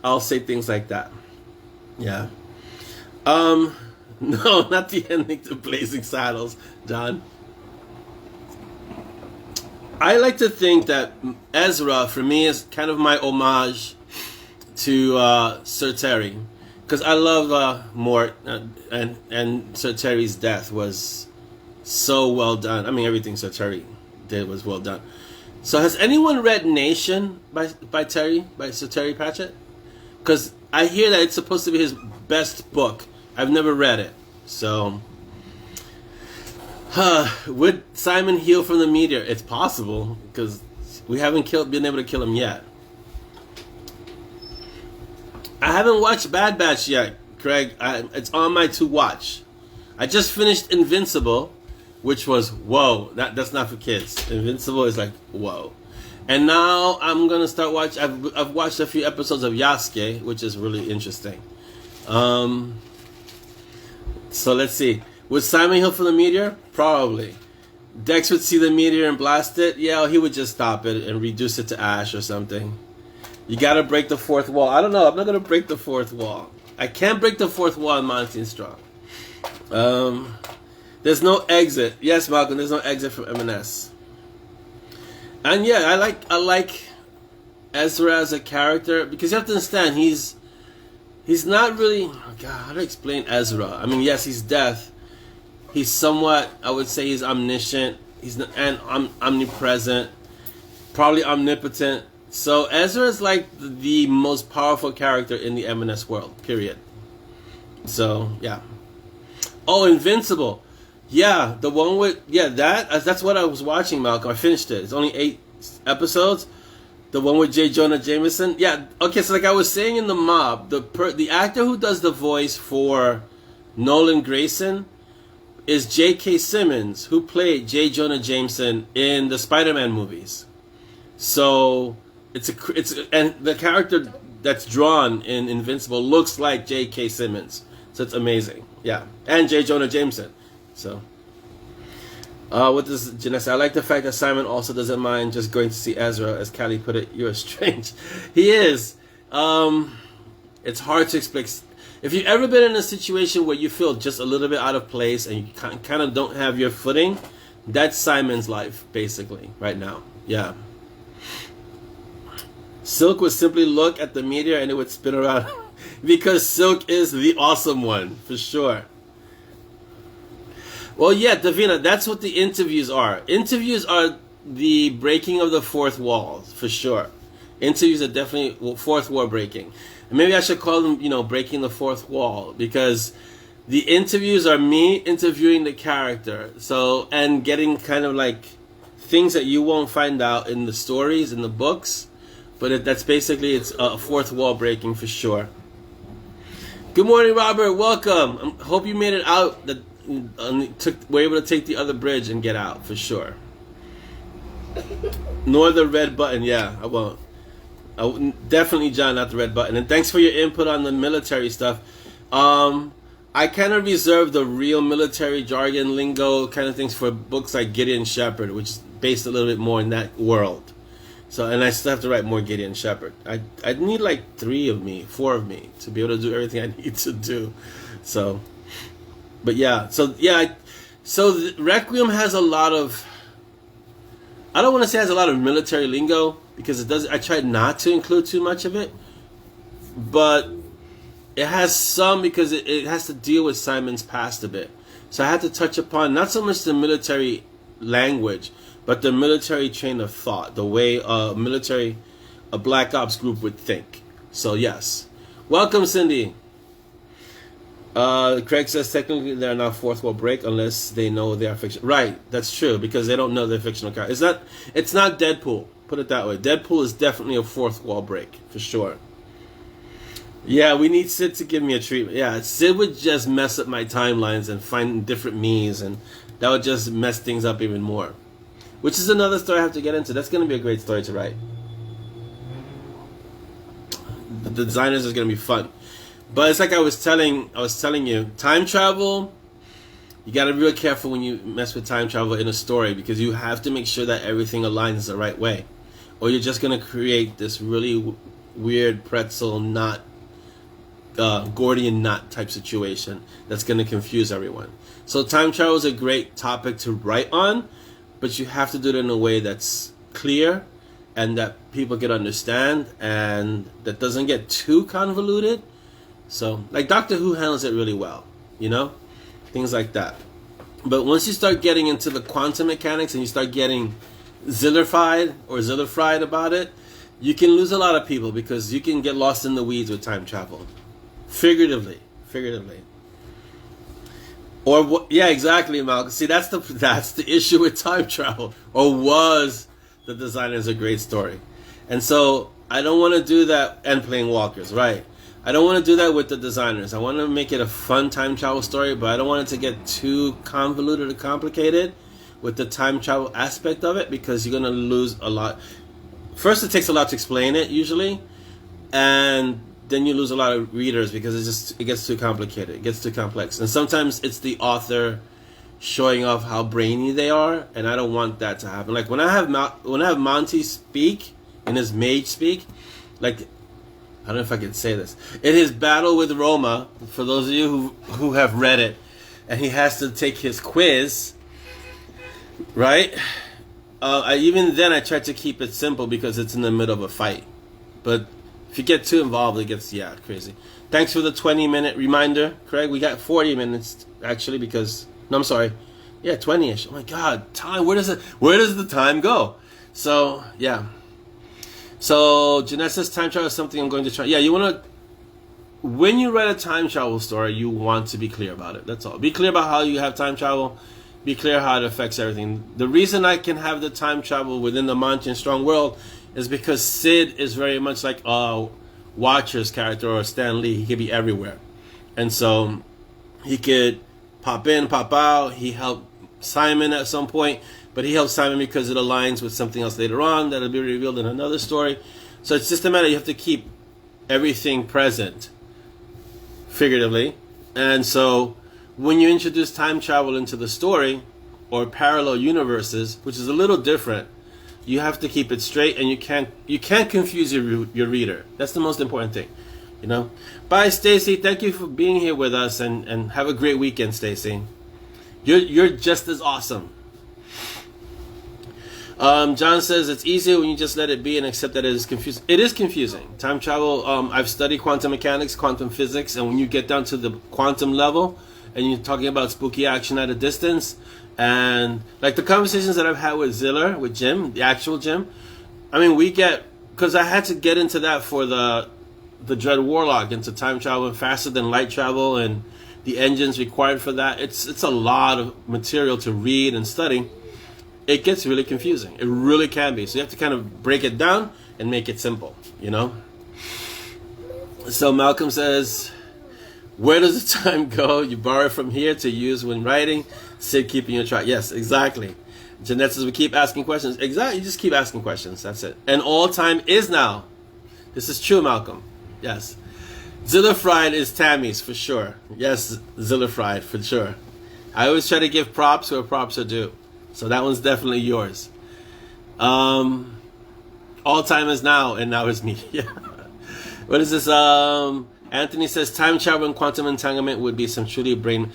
I'll say things like that. Yeah. No, not the ending to Blazing Saddles, John. I like to think that Ezra, for me, is kind of my homage to Sir Terry, because I love Mort, and Sir Terry's death was so well done. I mean, everything Sir Terry did was well done. So, has anyone read Nation by Sir Terry Pratchett? Because I hear that it's supposed to be his best book. I've never read it, so. Would Simon heal from the meteor? It's possible, because we haven't been able to kill him yet. I haven't watched Bad Batch yet, Craig. It's on my to watch. I just finished Invincible, which was whoa. That's not for kids. Invincible is like whoa. And now I'm gonna start watch. I've watched a few episodes of Yasuke, which is really interesting. So let's see. Would Simon heal from the meteor? Probably. Dex would see the meteor and blast it. Yeah, he would just stop it and reduce it to ash or something. You gotta break the fourth wall. I don't know. I'm not gonna break the fourth wall. I can't break the fourth wall in Monty and Strong. There's no exit. Yes, Malcolm. There's no exit from M&S. And yeah, I like Ezra as a character, because you have to understand he's not really. Oh God, how to explain Ezra? I mean, yes, he's death. He's somewhat, I would say, he's omniscient. He's omnipresent, probably omnipotent. So Ezra is like the most powerful character in the M&S world. Period. So yeah. Oh, Invincible. Yeah, the one with that's what I was watching, Malcolm. I finished it. It's only 8 episodes. The one with J. Jonah Jameson. Yeah. Okay. So like I was saying in the mob, the actor who does the voice for Nolan Grayson is J.K. Simmons, who played J. Jonah Jameson in the Spider-Man movies. So and the character that's drawn in Invincible looks like J.K. Simmons. So it's amazing. Yeah, and J. Jonah Jameson. So, what does Janessa say? I like the fact that Simon also doesn't mind just going to see Ezra, as Callie put it. You're strange. He is. It's hard to explain. If you've ever been in a situation where you feel just a little bit out of place and you kind of don't have your footing, that's Simon's life, basically, right now. Yeah. Silk would simply look at the meteor and it would spin around. Because Silk is the awesome one, for sure. Well, yeah, Davina, that's what the interviews are. Interviews are the breaking of the fourth wall, for sure. Interviews are definitely fourth wall breaking. And maybe I should call them, breaking the fourth wall, because the interviews are me interviewing the character. So, and getting kind of like things that you won't find out in the stories, in the books. But that's basically, it's a fourth wall breaking for sure. Good morning, Robert. Welcome. I hope you made it out. Were able to take the other bridge and get out for sure. Nor the red button. Yeah, I won't. Definitely, John, not the red button. And thanks for your input on the military stuff. I kind of reserve the real military jargon, lingo kind of things for books like Gideon Shepherd, which is based a little bit more in that world. So, and I still have to write more Gideon Shepherd. I need like 4 of me to be able to do everything I need to do. So, but yeah. So Requiem has a lot of, I don't want to say it has a lot of military lingo, because it does. I tried not to include too much of it, but it has some, because it has to deal with Simon's past a bit. So I had to touch upon not so much the military language, but the military train of thought, the way a Black Ops group would think. So yes, welcome, Cindy. Craig says technically they're not fourth wall break unless they know they are fiction. Right, that's true, because they don't know they're fictional characters. It's not Deadpool. Put it that way. Deadpool is definitely a fourth wall break for sure. Yeah, we need Sid to give me a treatment. Yeah, Sid would just mess up my timelines and find different me's, and that would just mess things up even more. Which is another story I have to get into. That's going to be a great story to write. The designers is going to be fun. But it's like I was telling you, time travel, you got to be real careful when you mess with time travel in a story, because you have to make sure that everything aligns the right way. Or you're just going to create this really weird pretzel knot, Gordian knot type situation that's going to confuse everyone. So time travel is a great topic to write on, but you have to do it in a way that's clear and that people can understand and that doesn't get too convoluted. So, like Doctor Who handles it really well, you know? Things like that. But once you start getting into the quantum mechanics and you start getting Zillerfied about it, you can lose a lot of people because you can get lost in the weeds with time travel. Figuratively. Or yeah, exactly, Malcolm. See, that's the issue with time travel. Or was the Designer's a great story. And so I don't want to do that, and playing walkers, right? I don't want to do that with the Designers. I want to make it a fun time travel story, but I don't want it to get too convoluted or complicated with the time travel aspect of it, because you're going to lose a lot. First, it takes a lot to explain it usually, and then you lose a lot of readers because it gets too complicated. It gets too complex. And sometimes it's the author showing off how brainy they are, and I don't want that to happen. Like when I have Monty speak in his mage speak, like, I don't know if I can say this, in his battle with Roma, for those of you who have read it, and he has to take his quiz, right? Even then I try to keep it simple because it's in the middle of a fight. But if you get too involved, it gets, crazy. Thanks for the 20-minute reminder, Craig. We got 40 minutes, actually, because... No, I'm sorry. Yeah, 20-ish. Oh, my God. Time. Where does the time go? So, yeah. So, Jeanette says time travel is something I'm going to try. Yeah, you want to... When you write a time travel story, you want to be clear about it. That's all. Be clear about how you have time travel. Be clear how it affects everything. The reason I can have the time travel within the Monty and Strong world is because Sid is very much like a Watcher's character or Stan Lee. He could be everywhere. And so he could pop in, pop out. He helped Simon at some point, but he helped Simon because it aligns with something else later on that'll be revealed in another story. So it's just a matter, you have to keep everything present, figuratively. And so when you introduce time travel into the story, or parallel universes, which is a little different, you have to keep it straight, and you can't confuse your reader. That's the most important thing, you know. Bye, Stacy. Thank you for being here with us, and have a great weekend, Stacy. You're just as awesome. John says it's easier when you just let it be and accept that it is confusing. It is confusing. Time travel. I've studied quantum mechanics, quantum physics, and when you get down to the quantum level, and you're talking about spooky action at a distance, and like the conversations that I've had with Ziller, with Jim, the actual Jim, I mean, because I had to get into that for the Dread Warlock, into time travel and faster than light travel and the engines required for that. It's a lot of material to read and study. It gets really confusing. It really can be. So you have to kind of break it down and make it simple, you know? So Malcolm says, where does the time go? You borrow it from here to use when writing. Sid keeping your track. Yes, exactly. Jeanette says we keep asking questions. Exactly. You just keep asking questions. That's it. And all time is now. This is true, Malcolm. Yes. Ziller Fried is Tammy's for sure. Yes, Ziller Fried for sure. I always try to give props where props are due. So that one's definitely yours. All time is now, and now is me. Yeah. What is this? Anthony says time travel and quantum entanglement would be some truly brain.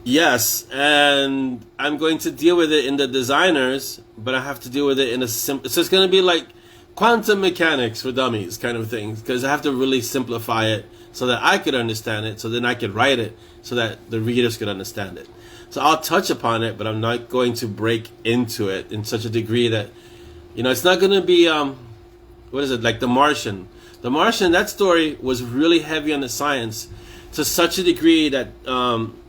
Yes, and I'm going to deal with it in the Designers, but I have to deal with it in a simple. So it's going to be like quantum mechanics for dummies kind of thing, because I have to really simplify it so that I could understand it, so then I could write it so that the readers could understand it. So I'll touch upon it, but I'm not going to break into it in such a degree that, you know, it's not going to be, what is it, like The Martian. The Martian, that story was really heavy on the science to such a degree that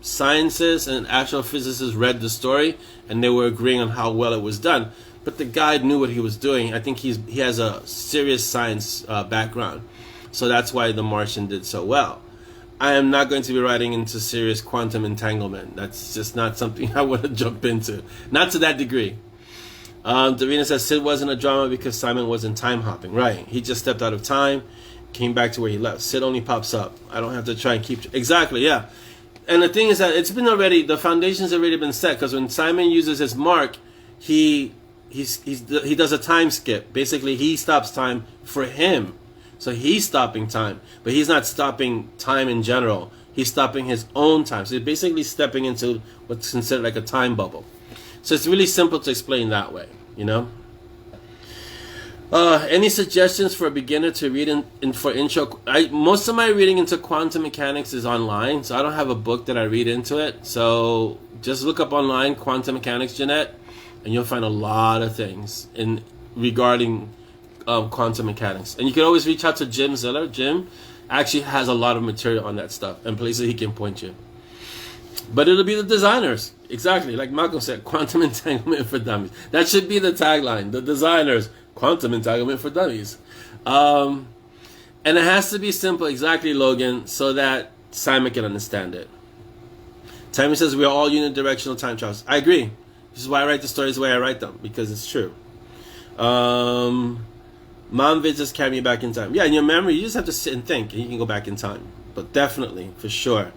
scientists and actual physicists read the story and they were agreeing on how well it was done. But the guy knew what he was doing. I think he has a serious science background. So that's why The Martian did so well. I am not going to be writing into serious quantum entanglement. That's just not something I want to jump into. Not to that degree. Davina says Sid wasn't a drama because Simon wasn't time hopping. Right. He just stepped out of time, came back to where he left. Sid only pops up. I don't have to try and keep... Exactly, yeah. And the thing is that it's been already... The foundation's already been set, because when Simon uses his mark, he does a time skip. Basically, he stops time for him. So he's stopping time, but he's not stopping time in general. He's stopping his own time. So he's basically stepping into what's considered like a time bubble. So it's really simple to explain that way, you know. Any suggestions for a beginner to read in for intro? Most of my reading into quantum mechanics is online, so I don't have a book that I read into it. So just look up online quantum mechanics, Jeanette, and you'll find a lot of things regarding quantum mechanics. And you can always reach out to Jim Ziller. Jim actually has a lot of material on that stuff and places he can point you. But it'll be the designers, exactly like Malcolm said. Quantum entanglement for dummies. That should be the tagline. The designers. Quantum entanglement for dummies. And it has to be simple, exactly, Logan, so that Simon can understand it. Timmy says we are all unidirectional time travelers. I agree. This is why I write the stories the way I write them, because it's true. Mom visits carry me back in time. Yeah, in your memory, you just have to sit and think, and you can go back in time. But definitely, for sure.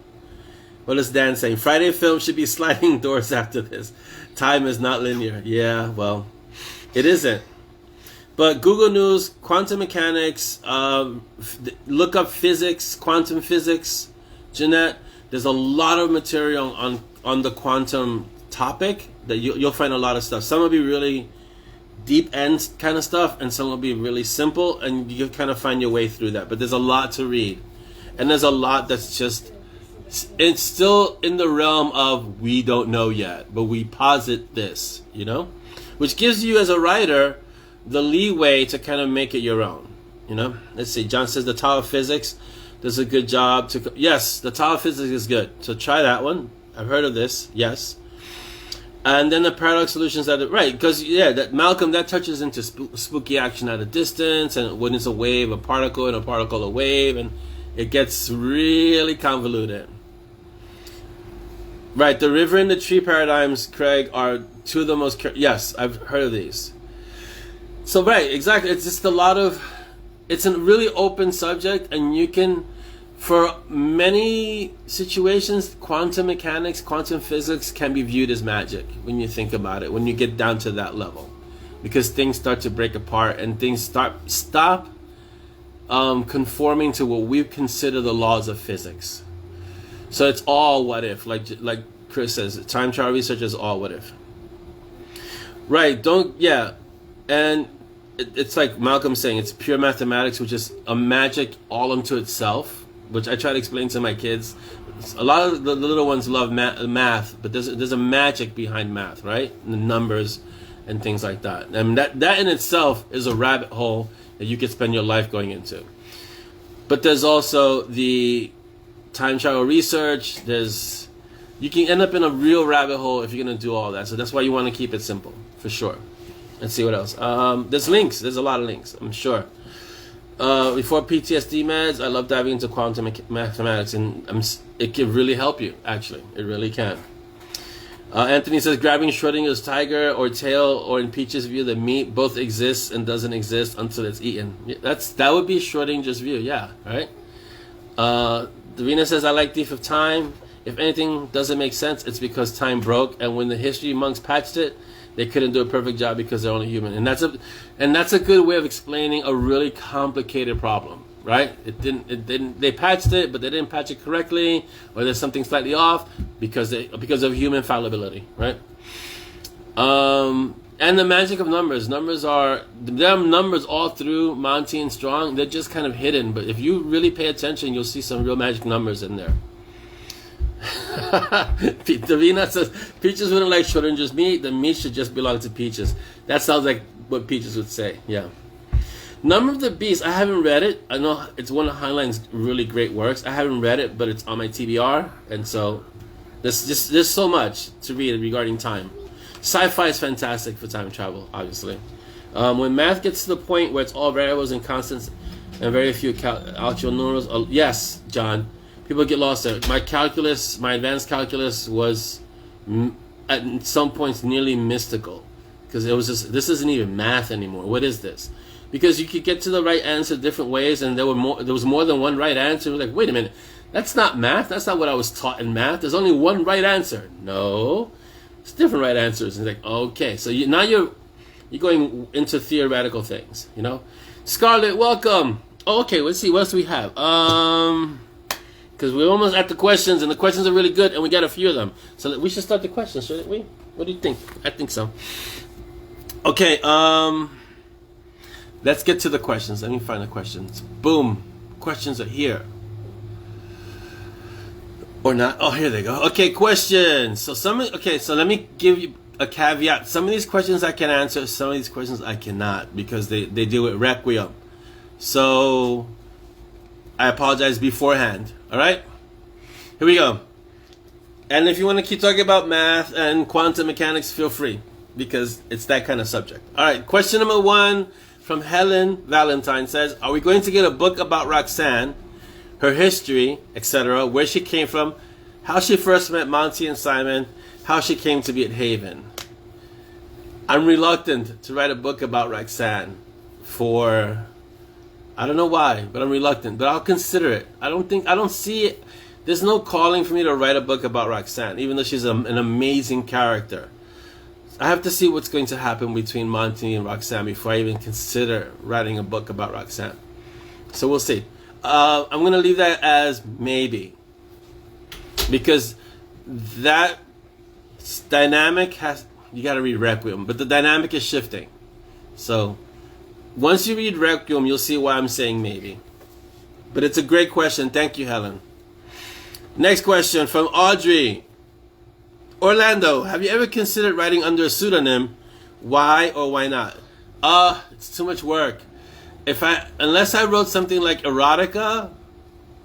What is Dan saying? Friday film should be sliding doors after this. Time is not linear. Yeah, well, it isn't. But Google News, quantum mechanics, look up physics, quantum physics, Jeanette. There's a lot of material on the quantum topic that you'll find a lot of stuff. Some will be really deep end kind of stuff, and some will be really simple, and you kind of find your way through that. But there's a lot to read, and there's a lot that's just, it's still in the realm of we don't know yet, but we posit this, you know, which gives you as a writer the leeway to kind of make it your own, you know. Let's see. John says the Tower of Physics does a good job to. Yes, the Tower of Physics is good. So try that one. I've heard of this. Yes. And then the paradox solutions that right, because that Malcolm, that touches into spooky action at a distance, and when it's a wave, a particle, and a particle, a wave, and it gets really convoluted. Right. The river and the tree paradigms, Craig, are two of the most. Yes, I've heard of these. So right, exactly. It's just it's a really open subject, and you can, for many situations, quantum mechanics, quantum physics can be viewed as magic when you think about it, when you get down to that level, because things start to break apart and things stop conforming to what we consider the laws of physics. So it's all what if, like Chris says, time travel research is all what if. Right, and it's like Malcolm saying, it's pure mathematics, which is a magic all unto itself, which I try to explain to my kids. A lot of the little ones love math, but there's a magic behind math, right? The numbers and things like that. And that in itself is a rabbit hole that you could spend your life going into. But there's also the time travel research. You can end up in a real rabbit hole if you're going to do all that. So that's why you want to keep it simple, for sure. Let's see what else. There's links. There's a lot of links, I'm sure. Before PTSD meds, I love diving into quantum mathematics, and it can really help you, actually. It really can. Anthony says, grabbing Schrodinger's tiger or tail, or in Peach's view, the meat both exists and doesn't exist until it's eaten. That would be Schrodinger's view, yeah, right? Davina says, I like Thief of Time. If anything doesn't make sense, it's because time broke, and when the history monks patched it, they couldn't do a perfect job because they're only human. And that's a good way of explaining a really complicated problem, right? They patched it, but they didn't patch it correctly, or there's something slightly off because of human fallibility, right? And the magic of numbers. There are numbers all through Monty and Strong. They're just kind of hidden, but if you really pay attention, you'll see some real magic numbers in there. Davina says Peaches wouldn't like Schrodinger's meat. The meat should just belong to Peaches. That sounds like what Peaches would say. Yeah. Number of the Beast. I haven't read it. I know it's one of Heinlein's really great works. I haven't read it, but it's on my TBR, and so there's so much to read regarding time. Sci-fi is fantastic for time travel, obviously. When math gets to the point where it's all variables and constants and very few algebra numerals. Yes, John. People get lost there. My advanced calculus was at some points nearly mystical, because it was just, this isn't even math anymore. What is this? Because you could get to the right answer different ways, and there was more than one right answer. We're like, wait a minute, that's not math. That's not what I was taught in math. There's only one right answer. No, it's different right answers. And like, okay, so now you're going into theoretical things, you know. Scarlett, welcome. Oh, okay, let's see what else we have. Because we're almost at the questions, and the questions are really good, and we got a few of them. So we should start the questions, shouldn't we? What do you think? I think so. Okay, let's get to the questions. Let me find the questions. Boom. Questions are here. Or not. Oh, here they go. Okay, questions. So let me give you a caveat. Some of these questions I can answer, some of these questions I cannot, because they deal with Requiem. So I apologize beforehand. Alright? Here we go. And if you want to keep talking about math and quantum mechanics, feel free, because it's that kind of subject. Alright, question number 1 from Helen Valentine says, are we going to get a book about Roxanne, her history, etc., where she came from, how she first met Monty and Simon, how she came to be at Haven? I'm reluctant to write a book about Roxanne for, I don't know why, but I'm reluctant, but I'll consider it. I don't see it. There's no calling for me to write a book about Roxanne, even though she's an amazing character. I have to see what's going to happen between Monty and Roxanne before I even consider writing a book about Roxanne. So we'll see. I'm going to leave that as maybe, because that dynamic you got to read Requiem, but the dynamic is shifting. So once you read Requiem, you'll see why I'm saying maybe. But it's a great question. Thank you, Helen. Next question from Audrey. Orlando, have you ever considered writing under a pseudonym? Why or why not? It's too much work. Unless I wrote something like erotica,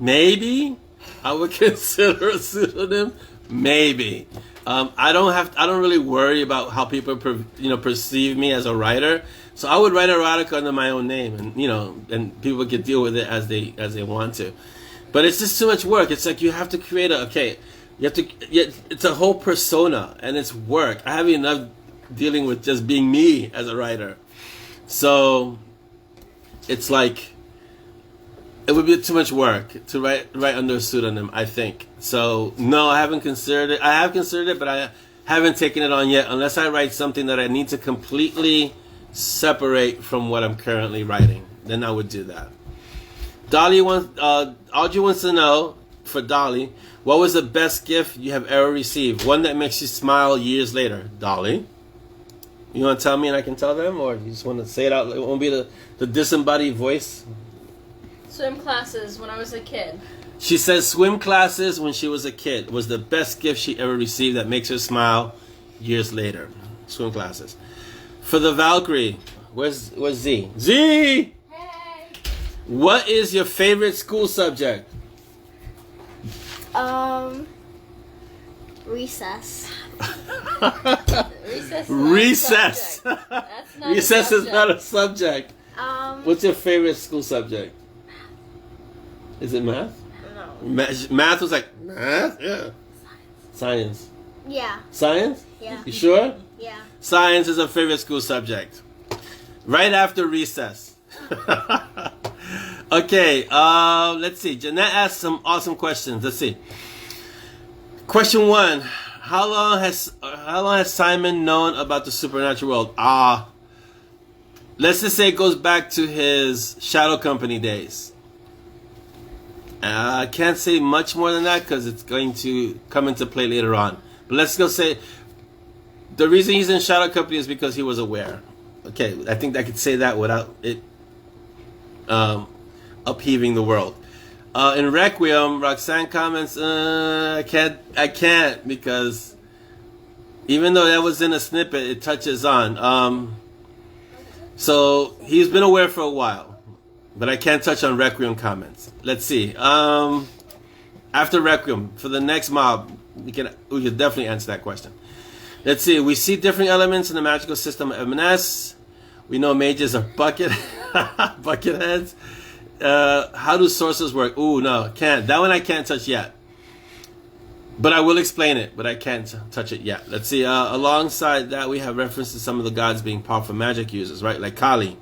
maybe I would consider a pseudonym. Maybe. I don't really worry about how people perceive me as a writer. So I would write erotica under my own name, and people can deal with it as they want to. But it's just too much work. It's like you have to create it's a whole persona, and it's work. I have enough dealing with just being me as a writer. So it's like it would be too much work to write under a pseudonym, I think. So no, I haven't considered it. I have considered it, but I haven't taken it on yet, unless I write something that I need to completely separate from what I'm currently writing. Then I would do that. Audrey wants to know, for Dolly, what was the best gift you have ever received? One that makes you smile years later. Dolly, you want to tell me and I can tell them, or you just want to say it out? It won't be the disembodied voice. Swim classes when I was a kid. She says swim classes when she was a kid was the best gift she ever received that makes her smile years later. Swim classes. For the Valkyrie, where's Z? Z! What is your favorite school subject? Recess. Recess. That's not Recess is not a subject. What's your favorite school subject? Is it math? No. Math was like, math? Yeah. Science. Yeah. Science? Yeah. You sure? Yeah. Science is a favorite school subject. Right after recess. Okay, let's see. Jeanette asked some awesome questions. Let's see. Question 1. How long has Simon known about the supernatural world? Let's just say it goes back to his Shadow Company days. I can't say much more than that because it's going to come into play later on. But let's go say the reason he's in Shadow Company is because he was aware. Okay, I think I could say that without it upheaving the world. In Requiem, Roxanne comments, I can't because even though that was in a snippet, it touches on. So he's been aware for a while, but I can't touch on Requiem comments. Let's see. After Requiem, for the next mob, we can definitely answer that question. Let's see. We see different elements in the magical system of M&S. We know mages are bucket heads. How do sources work? Ooh, no, can't. That one I can't touch yet. But I will explain it, but I can't touch it yet. Let's see. Alongside that, we have reference to some of the gods being powerful magic users, right? Like Kali.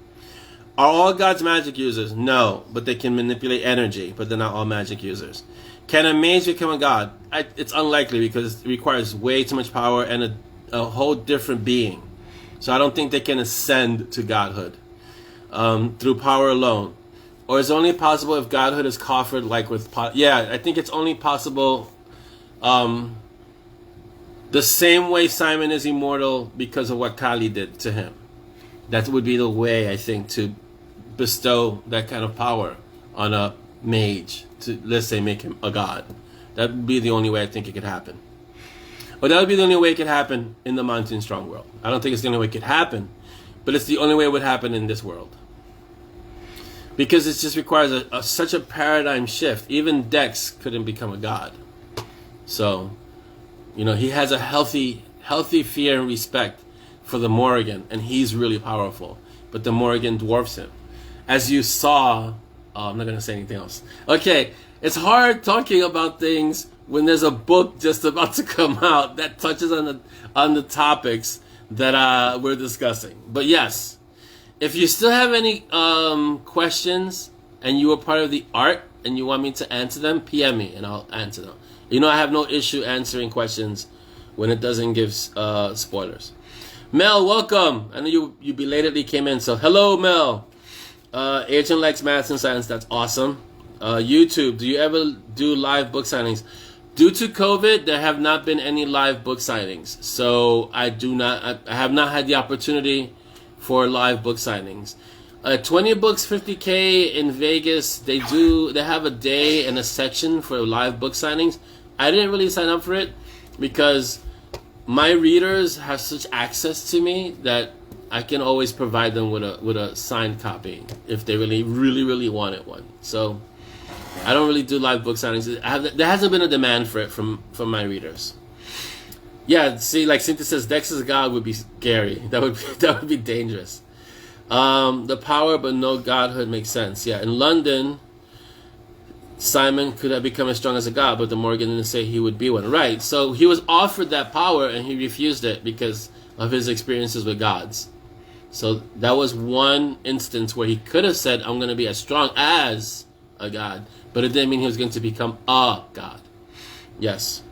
Are all gods magic users? No, but they can manipulate energy, but they're not all magic users. Can a mage become a god? It's unlikely because it requires way too much power and a whole different being. So I don't think they can ascend to godhood through power alone. Or is it only possible if godhood is coffered like with... Yeah, I think it's only possible The same way Simon is immortal because of what Kali did to him. That would be the way, I think, to bestow that kind of power on a mage. To, let's say, make him a god. That would be the only way I think it could happen. But that would be the only way it could happen in the Monty and Strong world. I don't think it's the only way it could happen, but it's the only way it would happen in this world. Because it just requires such a paradigm shift. Even Dex couldn't become a god. So, you know, he has a healthy fear and respect for the Morrigan, and he's really powerful. But the Morrigan dwarfs him. As you saw, I'm not going to say anything else. Okay, it's hard talking about things when there's a book just about to come out that touches on the topics that we're discussing. But yes, if you still have any questions and you were part of the art and you want me to answer them, PM me and I'll answer them. You know, I have no issue answering questions when it doesn't give spoilers. Mel, welcome. I know you belatedly came in, so hello, Mel. Agent likes maths and science. That's awesome. YouTube, do you ever do live book signings? Due to COVID, there have not been any live book signings, so I have not had the opportunity for live book signings. 20 books, 50K in Vegas. They have a day and a section for live book signings. I didn't really sign up for it because my readers have such access to me that I can always provide them with a signed copy if they really wanted one. So I don't really do live book signings. There hasn't been a demand for it from my readers. Yeah, see, like Cynthia says, Dex's God would be scary. That would be dangerous. The power but no godhood makes sense. Yeah, in London, Simon could have become as strong as a god, but the Morrigan didn't say he would be one. Right, so he was offered that power and he refused it because of his experiences with gods. So that was one instance where he could have said, I'm going to be as strong as a god, but it didn't mean he was going to become a god. Yes.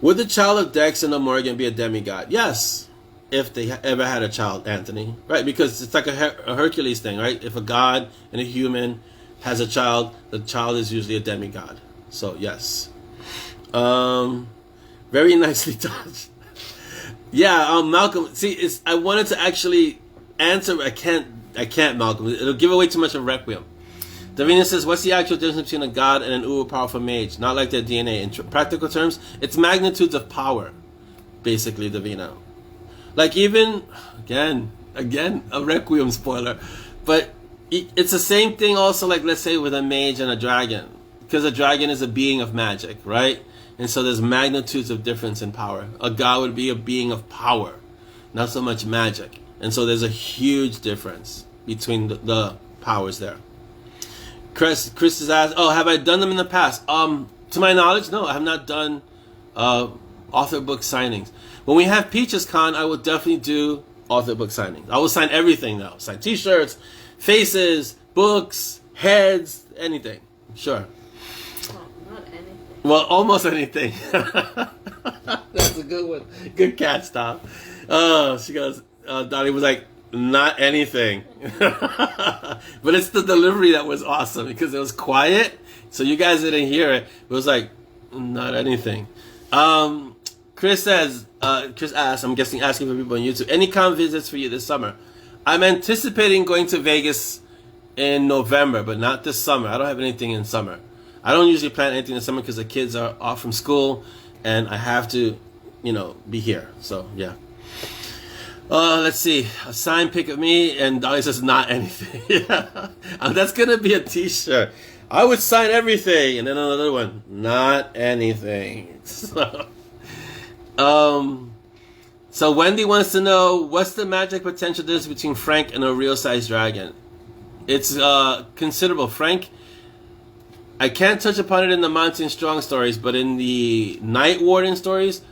Would the child of Dex and the Morrigan be a demigod? Yes, if they ever had a child, Anthony. Right, because it's like a Hercules thing, right? If a god and a human has a child, the child is usually a demigod. So, yes. Very nicely touched. Yeah, Malcolm. See, I wanted to actually answer. I can't, Malcolm. It'll give away too much of Requiem. Davina says, what's the actual difference between a god and an uber-powerful mage? Not like their DNA. In practical terms, it's magnitudes of power, basically, Davina. Like even, again, a Requiem spoiler. But it's the same thing also, like, let's say, with a mage and a dragon. Because a dragon is a being of magic, right? And so there's magnitudes of difference in power. A god would be a being of power, not so much magic. And so there's a huge difference between the powers there. Chris has asked, oh, have I done them in the past? To my knowledge, no, I have not done author book signings. When we have Peaches Con, I will definitely do author book signings. I will sign everything though. Sign t-shirts, faces, books, heads, anything. Sure. Not anything. Well, almost anything. That's a good one. Good cat stop. Oh, she goes, Donnie was like, not anything. But it's the delivery that was awesome because it was quiet. So you guys didn't hear it. It was like, not anything. Chris says, Chris asks, I'm guessing asking for people on YouTube, any con visits for you this summer? I'm anticipating going to Vegas in November, but not this summer. I don't have anything in summer. I don't usually plan anything in summer because the kids are off from school and I have to, be here. So, yeah. Let's see. A signed pic of me and Dolly says not anything. Yeah. That's going to be a t-shirt. I would sign everything. And then another one. Not anything. So Wendy wants to know, what's the magic potential difference between Frank and a real-sized dragon? It's considerable. Frank, I can't touch upon it in the Monty and Strong stories, but in the Night Warden stories,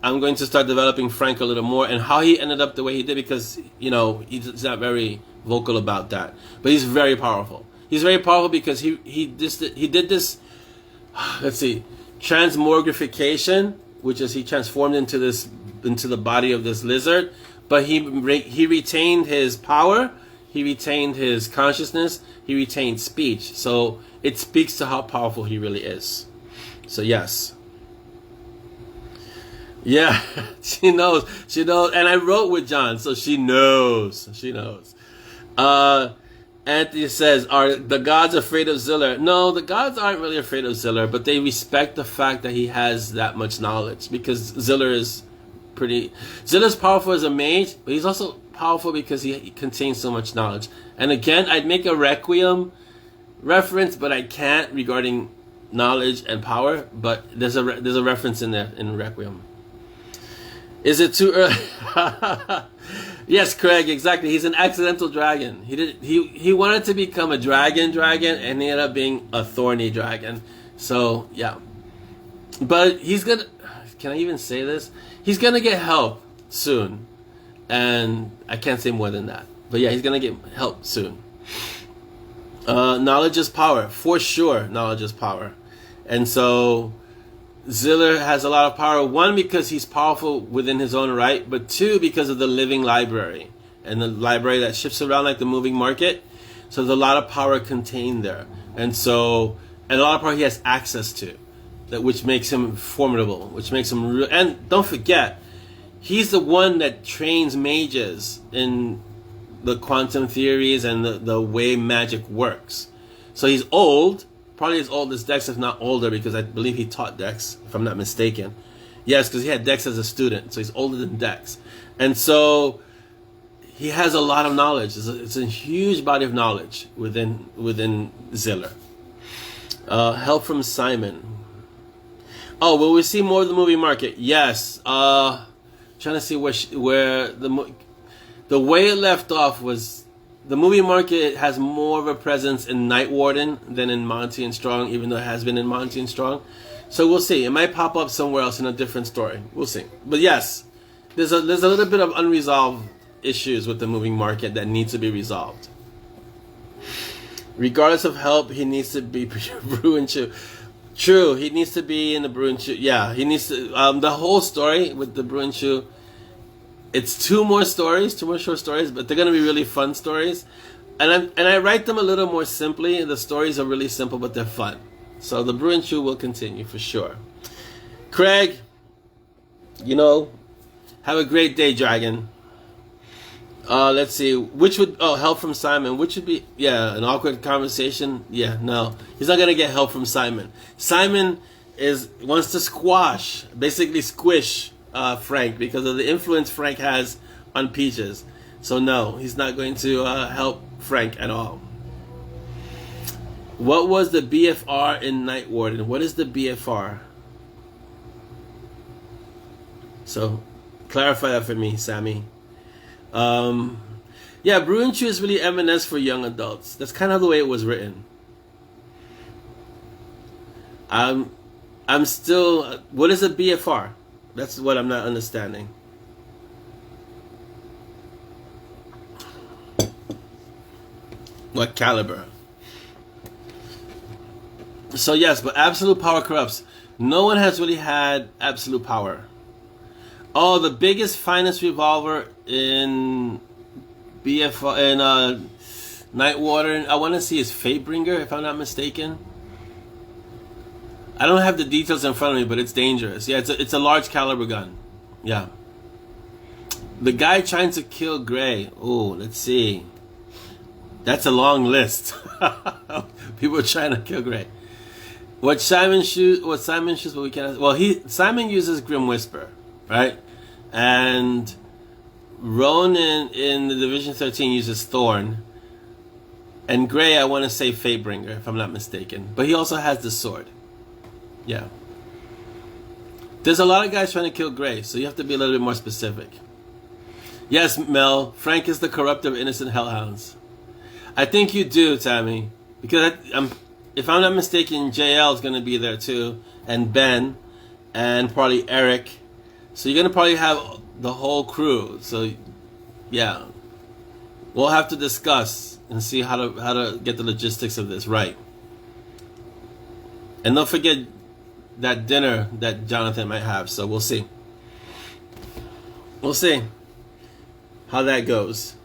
I'm going to start developing Frank a little more and how he ended up the way he did because, he's not very vocal about that. But he's very powerful. He's very powerful because he did this, let's see, transmogrification, which is he transformed into the body of this lizard, but he retained his power, he retained his consciousness, he retained speech. So it speaks to how powerful he really is. So yes. Yeah, she knows. She knows. And I wrote with John, so she knows. She knows. Anthony says, are the gods afraid of Ziller? No, the gods aren't really afraid of Ziller, but they respect the fact that he has that much knowledge, because Ziller's powerful as a mage, but he's also powerful because he contains so much knowledge. And again, I'd make a Requiem reference, but I can't regarding knowledge and power, but there's a reference in there in Requiem. Is it too early? Yes, Craig, exactly. He's an accidental dragon. He wanted to become a dragon, and he ended up being a thorny dragon. So, yeah. But he's gonna... Can I even say this? He's gonna get help soon. And I can't say more than that. But yeah, he's gonna get help soon. Knowledge is power. For sure, knowledge is power. And so... Ziller has a lot of power, one, because he's powerful within his own right, but two, because of the living library, and the library that shifts around like the moving market. So there's a lot of power contained there, and a lot of power he has access to, which makes him formidable, which makes him real. And don't forget, he's the one that trains mages in the quantum theories and the way magic works. So he's old. Probably as old as Dex, if not older, because I believe he taught Dex, if I'm not mistaken. Yes, because he had Dex as a student, so he's older than Dex. And so he has a lot of knowledge. It's a huge body of knowledge within Ziller. Help from Simon. Oh, will we see more of the movie market? Yes. Trying to see where the way it left off was... The movie market has more of a presence in Night Warden than in Monty and Strong, even though it has been in Monty and Strong. So we'll see. It might pop up somewhere else in a different story. We'll see. But yes, there's a little bit of unresolved issues with the moving market that need to be resolved. Regardless of help, he needs to be Brew and Chew. True, he needs to be in the Brew and Chew. Yeah, he needs to. The whole story with the Brew and Chew. It's two more short stories, but they're going to be really fun stories. And I write them a little more simply. The stories are really simple, but they're fun. So the Brew and Chew will continue for sure. Craig, have a great day, Dragon. Let's see. Help from Simon. Which would be, an awkward conversation? Yeah, no. He's not going to get help from Simon. Simon wants to basically squish Frank, because of the influence Frank has on Peaches. So no, he's not going to help Frank at all. What was the BFR in Night Warden? What is the BFR? So clarify that for me, Sammy. Brew and Chew is really M&S for young adults. That's kind of the way it was written. I'm still... What is a BFR? That's what I'm not understanding. What caliber? So yes, but absolute power corrupts. No one has really had absolute power. Oh, the biggest, finest revolver in Night Water, I want to see is Fatebringer, if I'm not mistaken. I don't have the details in front of me, but it's dangerous. Yeah, it's a large caliber gun. Yeah. The guy trying to kill Gray. Oh, let's see. That's a long list. People are trying to kill Gray. Simon uses Grim Whisper, right? And Ronan in the Division 13 uses Thorn. And Gray, I want to say Fatebringer, if I'm not mistaken. But he also has the sword. Yeah. There's a lot of guys trying to kill Gray, so you have to be a little bit more specific. Yes, Mel, Frank is the corrupt of innocent hellhounds. I think you do, Tammy. Because if I'm not mistaken, JL is going to be there too. And Ben. And probably Eric. So you're going to probably have the whole crew. So, yeah. We'll have to discuss and see how to get the logistics of this right. And don't forget that dinner that Jonathan might have. So we'll see. We'll see how that goes.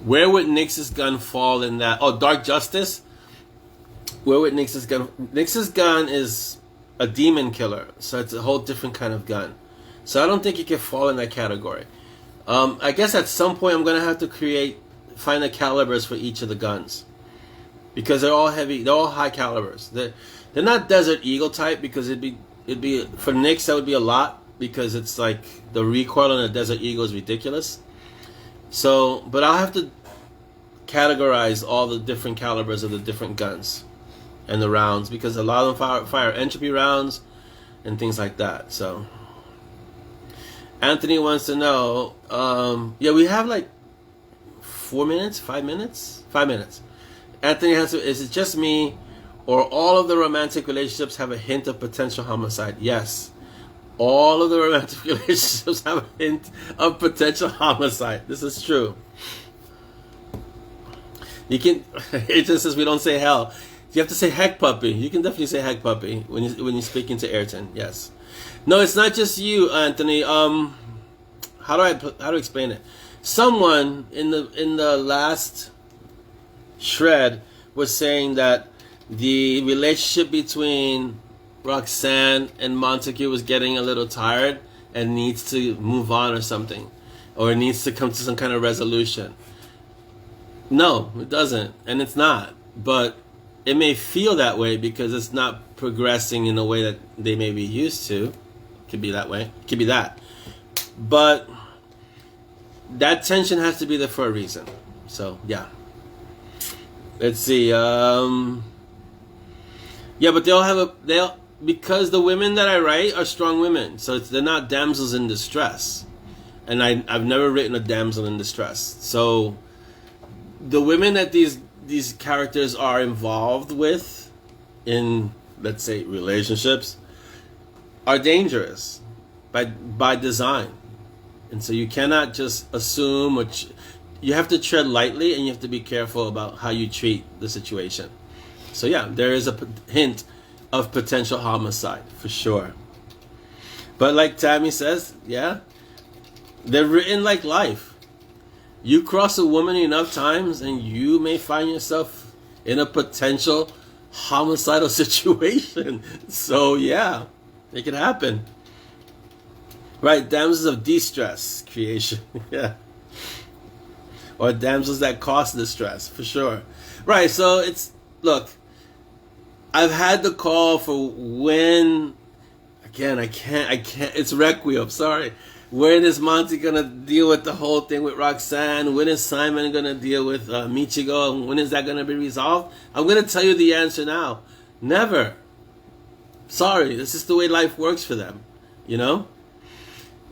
Where would Nyx's gun fall in that? Oh, Dark Justice? Where with Nyx's gun? Nyx's gun is a demon killer, so it's a whole different kind of gun. So I don't think it can fall in that category. I guess at some point I'm gonna have to find the calibers for each of the guns, because they're all heavy. They're all high calibers. They're not Desert Eagle type, because it'd be for Nyx that would be a lot, because it's like the recoil on a Desert Eagle is ridiculous. So, but I'll have to categorize all the different calibers of the different guns and the rounds, because a lot of them fire entropy rounds and things like that. So Anthony wants to know, yeah, we have like 4 minutes, 5 minutes, 5 minutes. Anthony has to, is it just me, or all of the romantic relationships have a hint of potential homicide? Yes, all of the romantic relationships have a hint of potential homicide. This is true. You can, it just says we don't say hell. You have to say heck puppy. You can definitely say heck puppy when you're speaking to Ayrton. Yes. No, it's not just you, Anthony. How do I explain it? Someone in the last shred was saying that the relationship between Roxanne and Montague was getting a little tired and needs to move on or something, or needs to come to some kind of resolution. No, it doesn't, and it's not. But it may feel that way because it's not progressing in a way that they may be used to. Could be that way. Could be that. But that tension has to be there for a reason. So, yeah. Let's see. Yeah, but because the women that I write are strong women. So they're not damsels in distress. And I've never written a damsel in distress. So the women that these characters are involved with in, let's say, relationships are dangerous by design. And so you cannot just assume, you have to tread lightly, and you have to be careful about how you treat the situation. So yeah, there is a hint of potential homicide for sure. But like Tammy says, yeah, they're written like life. You cross a woman enough times and you may find yourself in a potential homicidal situation. So yeah, it can happen. Right, damsels of distress creation. Yeah. Or damsels that cause distress, for sure. Right, so look, I've had the call for when, again, I can't, it's Requiem, sorry. When is Monty gonna deal with the whole thing with Roxanne? When is Simon gonna deal with Michigo? And when is that gonna be resolved? I'm gonna tell you the answer now. Never. Sorry, this is the way life works for them, you know?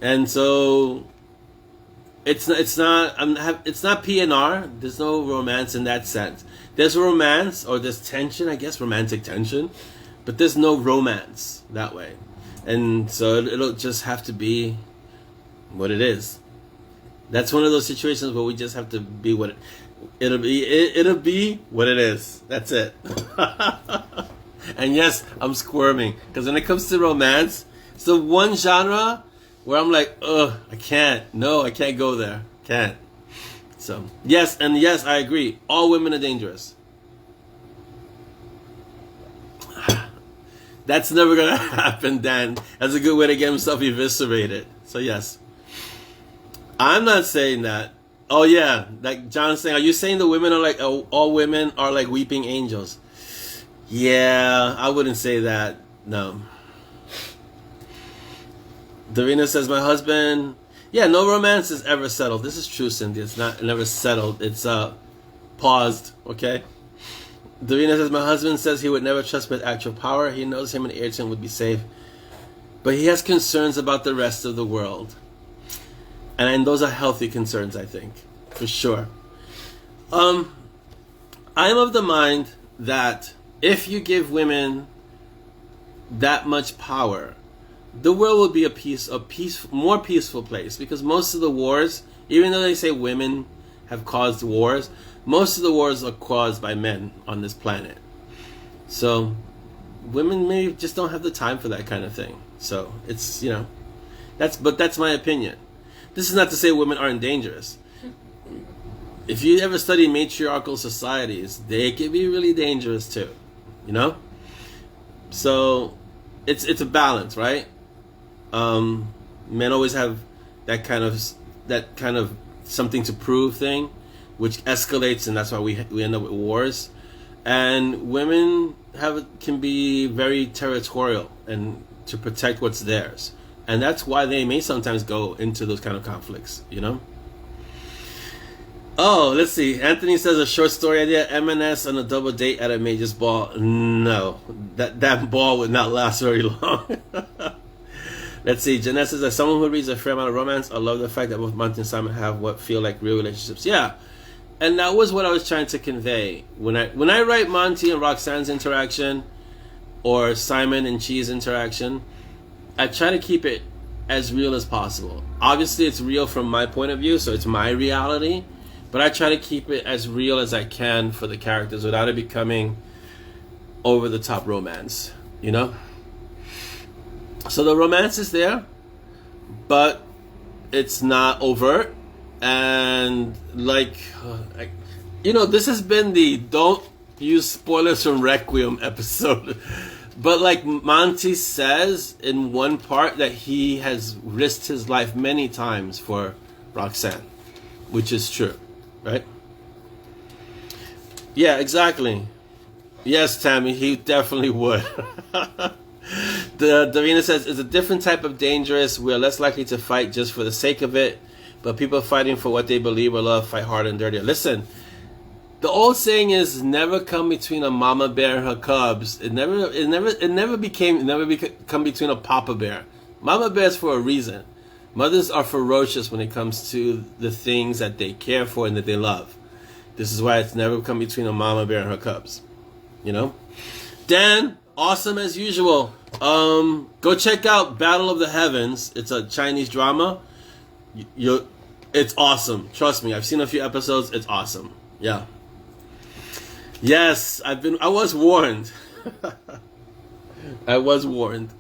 And so it's not PNR. There's no romance in that sense. There's romance, or there's tension, I guess, romantic tension, but there's no romance that way. And so it'll just have to be what it is. That's one of those situations where we just have to be what it'll be what it is. That's it. And yes, I'm squirming, because when it comes to romance, it's the one genre where I'm like, ugh, I can't go there. Can't. So, yes, I agree. All women are dangerous. That's never going to happen, Dan. That's a good way to get himself eviscerated. So, yes. I'm not saying that. Oh, yeah. Like John's saying, are you saying the women are like, all women are like weeping angels? Yeah, I wouldn't say that. No. Davina says, my husband, yeah, no romance is ever settled. This is true, Cindy. It's never settled. It's paused, okay? Davina says, my husband says he would never trust with actual power. He knows him and Ayrton would be safe. But he has concerns about the rest of the world. And those are healthy concerns, I think, for sure. I'm of the mind that if you give women that much power, the world will be a more peaceful place, because most of the wars, even though they say women have caused wars, most of the wars are caused by men on this planet. So women maybe just don't have the time for that kind of thing. So it's, that's my opinion. This is not to say women aren't dangerous. If you ever study matriarchal societies, they can be really dangerous too. you know? So it's a balance, right? Men always have that kind of something to prove thing, which escalates, and that's why we end up with wars. And women can be very territorial and to protect what's theirs, and that's why they may sometimes go into those kind of conflicts, you know. Oh, let's see. Anthony says a short story idea: M&S on a double date at a major's ball. No, that ball would not last very long. Let's see. Jeanette says, as someone who reads a fair amount of romance, I love the fact that both Monty and Simon have what feel like real relationships. Yeah, and that was what I was trying to convey when I write Monty and Roxanne's interaction, or Simon and Chi's interaction. I try to keep it as real as possible. Obviously, it's real from my point of view, so it's my reality. But I try to keep it as real as I can for the characters without it becoming over-the-top romance, you know? So the romance is there, but it's not overt. And, this has been the don't use spoilers from Requiem episode. But like Monty says in one part that he has risked his life many times for Roxanne, which is true. Right? Yeah, exactly. Yes, Tammy, he definitely would. Davina says, it's a different type of dangerous. We're less likely to fight just for the sake of it. But people fighting for what they believe or love fight harder and dirtier. Listen, the old saying is never come between a mama bear and her cubs. It never become between a papa bear. Mama bear's for a reason. Mothers are ferocious when it comes to the things that they care for and that they love. This is why it's never come between a mama bear and her cubs. You know? Dan, awesome as usual. Go check out Battle of the Heavens. It's a Chinese drama. It's awesome. Trust me, I've seen a few episodes. It's awesome. Yeah. Yes, I was warned. I was warned.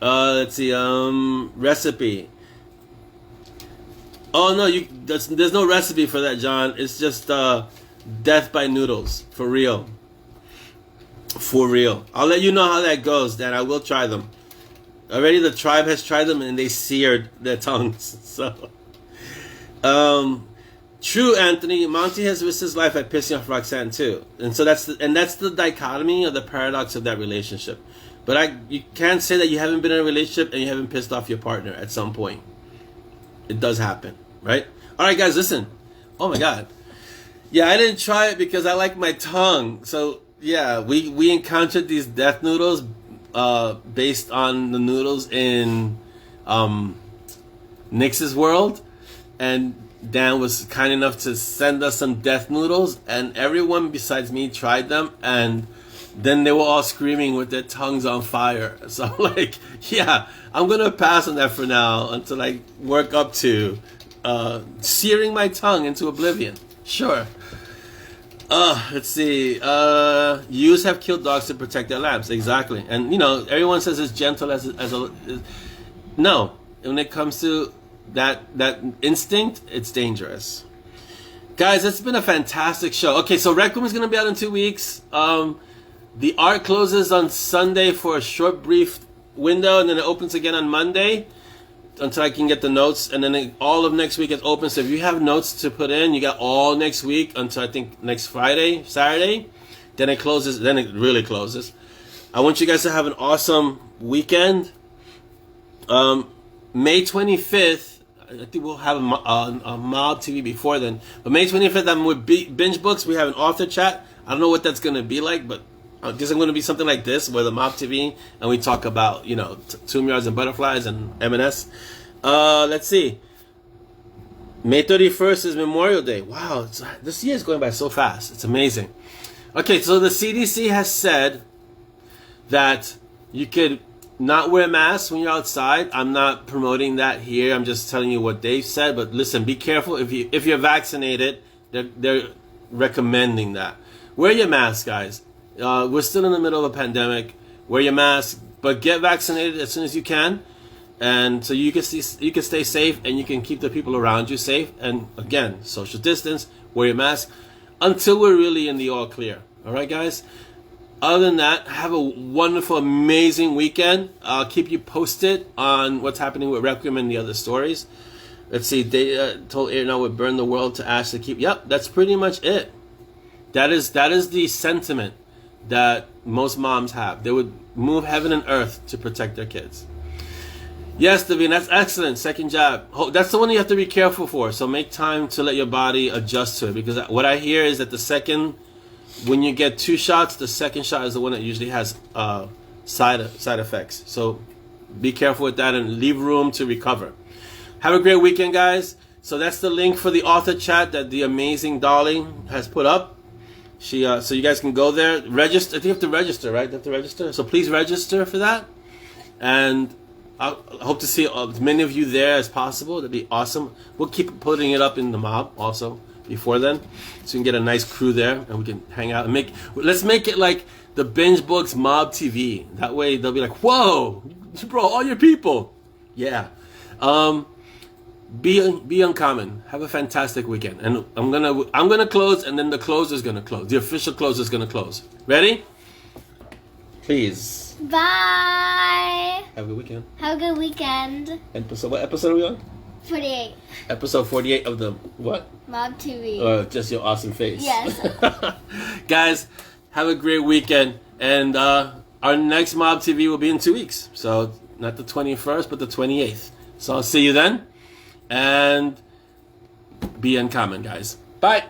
Let's see. Recipe. Oh no, there's no recipe for that, John. It's just death by noodles, for real. For real. I'll let you know how that goes, Dan. I will try them. Already the tribe has tried them and they seared their tongues. So, true, Anthony. Monty has risked his life by pissing off Roxanne too, and so that's the dichotomy or the paradox of that relationship. But you can't say that you haven't been in a relationship and you haven't pissed off your partner at some point. It does happen, right? All right, guys, listen. Oh my God. Yeah, I didn't try it because I like my tongue. So yeah, we encountered these death noodles based on the noodles in Nix's world, and Dan was kind enough to send us some death noodles, and everyone besides me tried them, and then they were all screaming with their tongues on fire. So I'm like, yeah, I'm gonna pass on that for now until I work up to searing my tongue into oblivion. Sure. Let's see. Ewes have killed dogs to protect their lambs. Exactly. And everyone says it's gentle as no. When it comes to that instinct, it's dangerous. Guys, it's been a fantastic show. Okay, so Requiem is gonna be out in 2 weeks. The art closes on Sunday for a short, brief window, and then it opens again on Monday until I can get the notes. And then all of next week is open. So if you have notes to put in, you got all next week until I think next Friday, Saturday. Then it closes. Then it really closes. I want you guys to have an awesome weekend. May 25th, I think we'll have a Mob TV before then. But May 25th, I'm with Binge Books. We have an author chat. I don't know what that's going to be like, but I guess I'm going to be something like this with a Mob TV, and we talk about, Tomb Yards and Butterflies and M&S. Let's see. May 31st is Memorial Day. Wow, this year is going by so fast. It's amazing. Okay, so the CDC has said that you could not wear masks when you're outside. I'm not promoting that here. I'm just telling you what they've said. But listen, be careful. If you're vaccinated, they're recommending that. Wear your mask, guys. We're still in the middle of a pandemic. Wear your mask, but get vaccinated as soon as you can, and so you can stay safe and you can keep the people around you safe. And again, social distance, wear your mask until we're really in the all clear. All right, guys. Other than that, have a wonderful, amazing weekend. I'll keep you posted on what's happening with Requiem and the other stories. Let's see, they told Aiden I would burn the world to ash to keep... Yep, that's pretty much it. That is the sentiment that most moms have. They would move heaven and earth to protect their kids. Yes, Davina, that's excellent. Second jab. That's the one you have to be careful for. So make time to let your body adjust to it. Because what I hear is that the second... When you get 2 shots, the second shot is the one that usually has side effects. So be careful with that and leave room to recover. Have a great weekend, guys. So that's the link for the author chat that the amazing Dolly has put up. So you guys can go there. Register. I think you have to register, right? You have to register. So please register for that. And I hope to see as many of you there as possible. That'd be awesome. We'll keep putting it up in the mob also before then, so you can get a nice crew there and we can hang out and let's make it like the Binge Books Mob TV. That way they'll be like, whoa, bro, all your people. Yeah. Be uncommon. Have a fantastic weekend. And I'm gonna close, and then the closer's gonna close. The official closer's gonna close. Ready? Please. Bye. Have a good weekend. Have a good weekend. What episode are we on? 48. Episode 48 of the what? Mob TV. Just your awesome face. Yes. Guys, have a great weekend. And our next Mob TV will be in 2 weeks. So not the 21st, but the 28th. So I'll see you then. And be uncommon, guys. Bye.